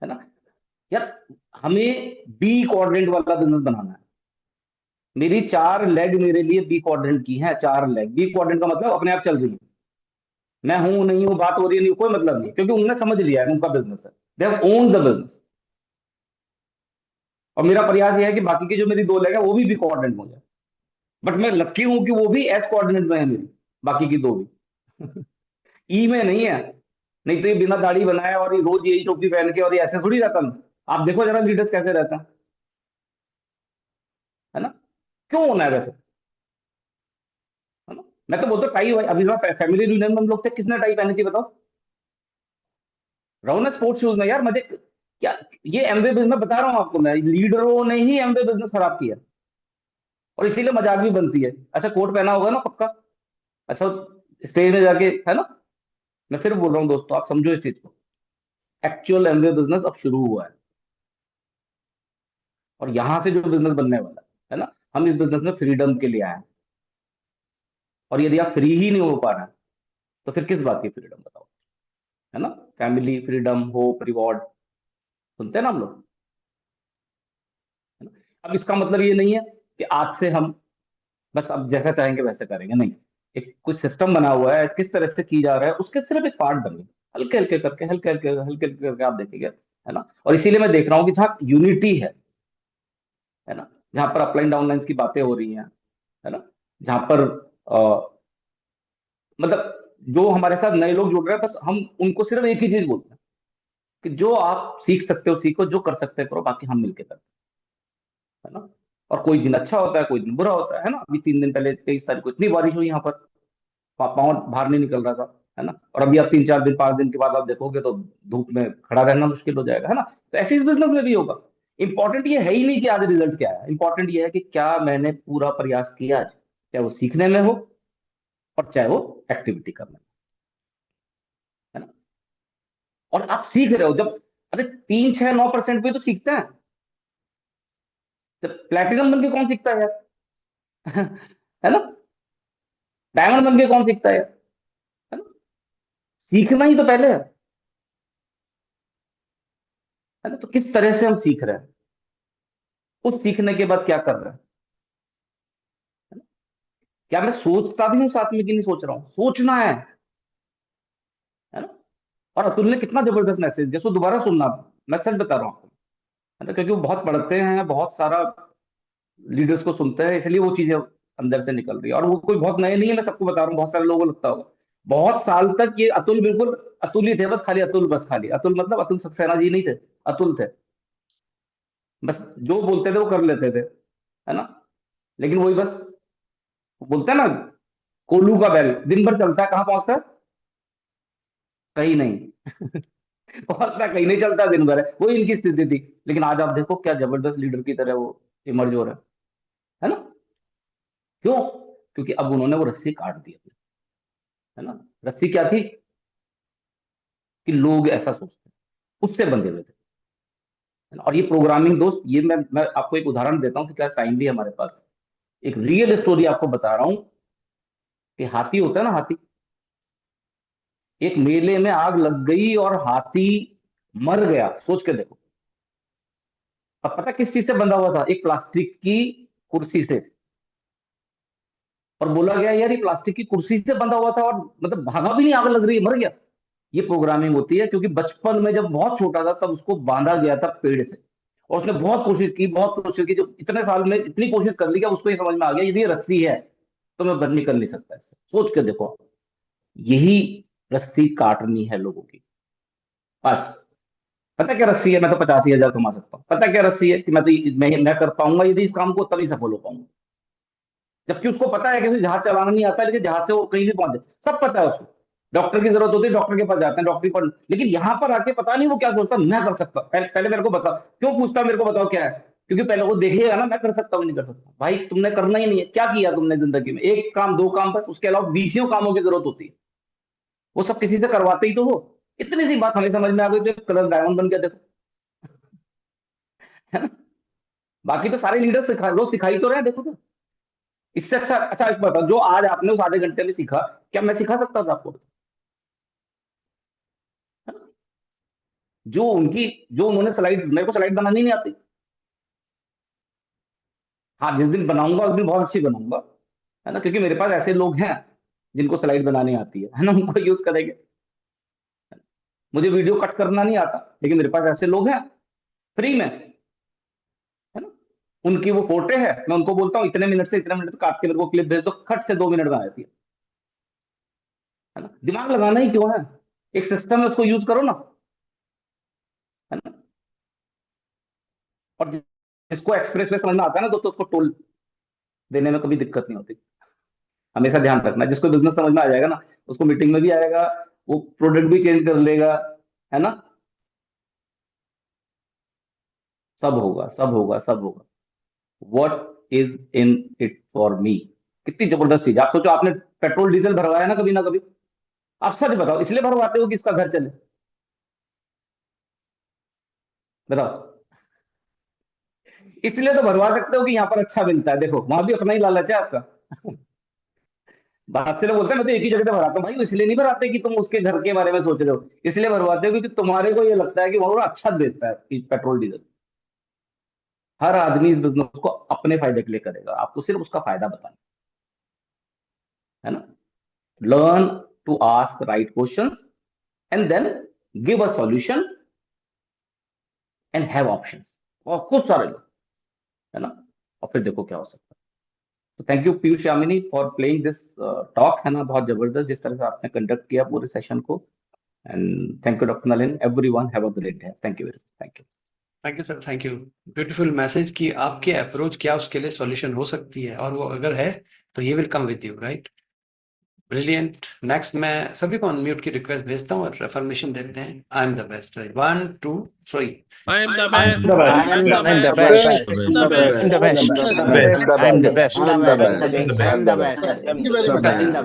है ना। यार हमें बी क्वाड्रेंट वाला बिजनेस बनाना है। मेरी 4 लेग मेरे लिए बी क्वाड्रेंट की है, 4 लेग बी क्वाड्रेंट का मतलब अपने आप चल रही है। मैं हूं नहीं हूं, बात हो रही है नहीं, कोई मतलब नहीं, क्योंकि उन्होंने समझ लिया है, उनका बिजनेस है, they have owned the business. और मेरा प्रयास यह है कि बाकी की जो मेरी 2 लेग है वो भी कोऑर्डिनेट हो जाए, बट मैं लकी हूं कि वो भी एस कोऑर्डिनेट में है मेरी, बाकी की 2 भी ई में नहीं है। नहीं तो ये बिना दाढ़ी बनाए और ये रोज यही टोपी पहन के और ये ऐसे थोड़ी रहता मैं। आप देखो जरा लीडर्स कैसे रहते हैं, है ना, क्यों होना है वैसे, है ना। मैं तो बोलता टाई, अभी फैमिली रियूनियन में हम लोग थे, किसने टाई पहनी थी बताओ, रहो ना स्पोर्ट्स शूज में यार, मजे क्या। ये एमवे बिजनेस, मैं बता रहा हूँ आपको, मैं लीडरों ने ही एमवे बिजनेस खराब किया, और इसीलिए मजाक भी बनती है। अच्छा कोट पहना होगा ना पक्का, अच्छा स्टेज में जाके, है ना। मैं फिर बोल रहा हूँ दोस्तों, आप समझो इस चीज को, एक्चुअल एमवे बिजनेस अब शुरू हुआ है, और यहां से जो बिजनेस बनने वाला है ना, हम इस बिजनेस में फ्रीडम के लिए आए हैं। और यदि आप फ्री ही नहीं हो पा रहे हैं, तो फिर किस बात की फ्रीडम बताओ, है ना। फैमिली फ्रीडम, होप, रिवॉर्ड, सुनते हैं ना हम लोग, है ना? अब इसका मतलब ये नहीं है कि आज से हम बस अब जैसा चाहेंगे वैसे करेंगे, नहीं। एक कुछ सिस्टम बना हुआ है, किस तरह से की जा रहा है, उसके सिर्फ एक पार्ट बने, हल्के हल्के करके, हल्के हल्के हल्के हल्के करके आप देखेंगे, है ना। और इसीलिए मैं देख रहा हूँ कि जहाँ यूनिटी है ना, जहां पर अपलाइन डाउनलाइन की बातें हो रही हैं, है ना, जहां पर मतलब जो हमारे साथ नए लोग जुड़ रहे हैं, बस हम उनको सिर्फ एक ही चीज बोलते हैं कि जो आप सीख सकते हो सीखो, जो कर सकते हो करो, बाकी हम मिलकर करते हैं, है ना। और कोई दिन अच्छा होता है, कोई दिन बुरा होता है ना। अभी 3 दिन पहले 23 तारीख को इतनी बारिश हुई यहाँ पर, पाँव बाहर नहीं निकल रहा था, है ना। और अभी आप 3-4 दिन 5 दिन के बाद आप देखोगे तो धूप में खड़ा रहना मुश्किल हो जाएगा, है ना। तो ऐसे इस बिजनेस में भी होगा। इंपॉर्टेंट ये है ही नहीं कि आज रिजल्ट क्या है, इंपॉर्टेंट ये है कि क्या मैंने पूरा प्रयास किया आज, चाहे वो सीखने में हो और चाहे वो एक्टिविटी करने में, है ना। और आप सीख रहे हो जब, अरे 3, 6, 9% भी तो सीखते हैं, जब प्लेटिनम बन के कौन सीखता है यार है ना, डायमंड बन के कौन सीखता है यार, है ना। सीखना ही तो पहले है ना। तो किस तरह से हम सीख रहे हैं, उस सीखने के बाद क्या कर रहे हैं, है ना? क्या मैं सोचता भी हूँ साथ में कि नहीं सोच रहा हूँ, सोचना है ना। और अतुल ने कितना जबरदस्त मैसेज, जैसे दोबारा सुनना, मैं सच बता रहा हूँ आपको, है ना, क्योंकि वो बहुत पढ़ते हैं, बहुत सारा लीडर्स को सुनते हैं, इसलिए वो चीजें अंदर से निकल रही है। और वो कोई बहुत नए नहीं है, मैं सबको बता रहा हूँ, बहुत सारे लोगों को लगता होगा बहुत साल तक ये अतुल बिल्कुल अतुल ही थे, बस खाली अतुल, बस खाली अतुल, मतलब अतुल सक्सेना जी नहीं थे, अतुल थे, बस जो बोलते थे वो कर लेते थे, है ना। लेकिन वही बस बोलते हैं ना, कोल्हू का बैल दिन भर चलता है, कहाँ पहुंचता है, कहीं नहीं पहुंचता कहीं नहीं, चलता दिन भर है, वही इनकी स्थिति थी। लेकिन आज आप देखो क्या जबरदस्त लीडर की तरह वो इमर्ज हो रहे हैं, है ना। क्यों, क्योंकि अब उन्होंने वो रस्सी काट दी अपनी, है ना। रस्सी क्या थी कि लोग ऐसा सोचते हैं, उससे बंधे हुए थे, है ना? और ये प्रोग्रामिंग दोस्त, ये मैं आपको एक उदाहरण देता हूँ कि क्या टाइम भी है हमारे पास, एक रियल स्टोरी आपको बता रहा हूँ कि हाथी होता है ना, हाथी, एक मेले में आग लग गई और हाथी मर गया, सोच के देखो। अब पता किस चीज से बंधा हुआ था, एक प्लास्टिक की कुर्सी से। और बोला गया यार ये प्लास्टिक की कुर्सी से बंधा हुआ था, और मतलब भागा भी नहीं, आग लग रही है, मर गया। ये प्रोग्रामिंग होती है, क्योंकि बचपन में जब बहुत छोटा था तब उसको बांधा गया था पेड़ से, और उसने बहुत कोशिश की, बहुत कोशिश की, जो इतने साल में इतनी कोशिश कर ली कि अब उसको ये समझ में आ गया यदि ये रस्सी है तो मैं बंद निकल नहीं सकता इससे, सोच के देखो। यही रस्सी काटनी है लोगों की, बस। पता क्या रस्सी है, मैं तो 85,000 कमा सकता हूँ, पता क्या रस्सी है कि मैं कर पाऊंगा यदि इस काम को, तभी सफल हो पाऊंगा। जबकि उसको पता है कि उसे जहाज चलाना नहीं आता, लेकिन जहाज से वो कहीं भी पहुंच जाए, सब पता है उसको। डॉक्टर की जरूरत होती है, डॉक्टर के पास जाते हैं, डॉक्टरी पर। लेकिन यहां पर आके पता नहीं वो क्या सोचता, मैं कर सकता, पहले मेरे को बताओ, क्यों पूछता मेरे को बताओ क्या है, क्योंकि पहले वो देखेगा ना मैं कर सकता हूँ नहीं कर सकता। भाई तुमने करना ही नहीं है, क्या किया तुमने जिंदगी में, एक काम 2 काम, बस। उसके अलावा 20 कामों की जरूरत होती है, वो सब किसी से करवाते ही तो हो। इतनी सी बात हमें समझ में आ गई तो कलर डायमंड बन गया, देखो, है ना। बाकी तो सारे लीडर रोज सिखाई तो रहे हैं, देखो तो, इससे अच्छा एक बताओ, जो आज आपने उस आधे घंटे में सीखा, क्या मैं सिखा सकता था आपको? जो उन्होंने स्लाइड, मेरे को स्लाइड बनानी नहीं आती। हाँ, जिस दिन बनाऊंगा उस दिन बहुत अच्छी बनाऊंगा, है ना, क्योंकि मेरे पास ऐसे लोग हैं जिनको स्लाइड बनानी आती है ना, उनको यूज करेंगे। मुझे वीडियो कट करना नहीं आता, लेकिन मेरे पास ऐसे लोग हैं फ्री में, है ना, उनकी वो फोटे है, मैं उनको बोलता हूँ इतने मिनट से इतने मिनट काट के मेरे को क्लिप भेज दो, खट से 2 मिनट में आ जाती है ना। दिमाग लगाना ही क्यों है, एक सिस्टम है, उसको यूज करो ना, है ना। और जिसको एक्सप्रेस में समझना आता है ना दोस्तों, उसको टोल देने में कभी दिक्कत नहीं होती। हमेशा ध्यान रखना, जिसको बिजनेस समझ में आ जाएगा ना, उसको मीटिंग में भी आएगा, वो प्रोडक्ट भी चेंज कर लेगा, है ना। सब होगा, सब होगा, सब होगा। What is in it for me, कितनी जबरदस्त चीज। आप सोचो, आपने पेट्रोल डीजल भरवाया ना कभी ना कभी? आप सच बताओ, इसलिए भरवाते हो कि इसका घर चले? बताओ। इसलिए तो भरवा सकते हो कि यहाँ पर अच्छा मिलता है। देखो, वहां भी अपना ही लालच है आपका। बात से लोग बोलते हैं मैं तो एक ही जगह से भराता हूँ। भाई, इसलिए नहीं भराते कि तुम उसके घर के बारे में सोच रहे हो, इसलिए भरवाते हो क्योंकि तुम्हारे को ये लगता है कि वो अच्छा देता है पेट्रोल डीजल। हर आदमी इस बिजनेस को अपने फायदे के लिए करेगा, आपको सिर्फ उसका फायदा बताना है ना। Learn to ask right questions and then give a solution and have options. और खूब सारे लोग, है ना, और फिर देखो क्या हो सकता है। तो thank you Piyush Yamini for playing this talk, है ना, बहुत जबरदस्त जिस तरह से आपने कंडक्ट किया पूरे सेशन को। And thank you doctor Nalin, everyone have a great day. Thank you very much. Thank you. Thank you sir, thank you. Beautiful message कि आपकी अप्रोच क्या उसके लिए सॉल्यूशन हो सकती है, और वो अगर है तो ये will come with you, right. Brilliant. Next मैं सभी को अनम्यूट की रिक्वेस्ट भेजता हूँ और रेफर्मेशन देते हैं। I am the best. 1 2 3। I am the I best. am the I am best. the I am the best. best. I am the best. I am the best. I am the best. I am the best. I am the best. I am the best. Thank you very much. I am the best.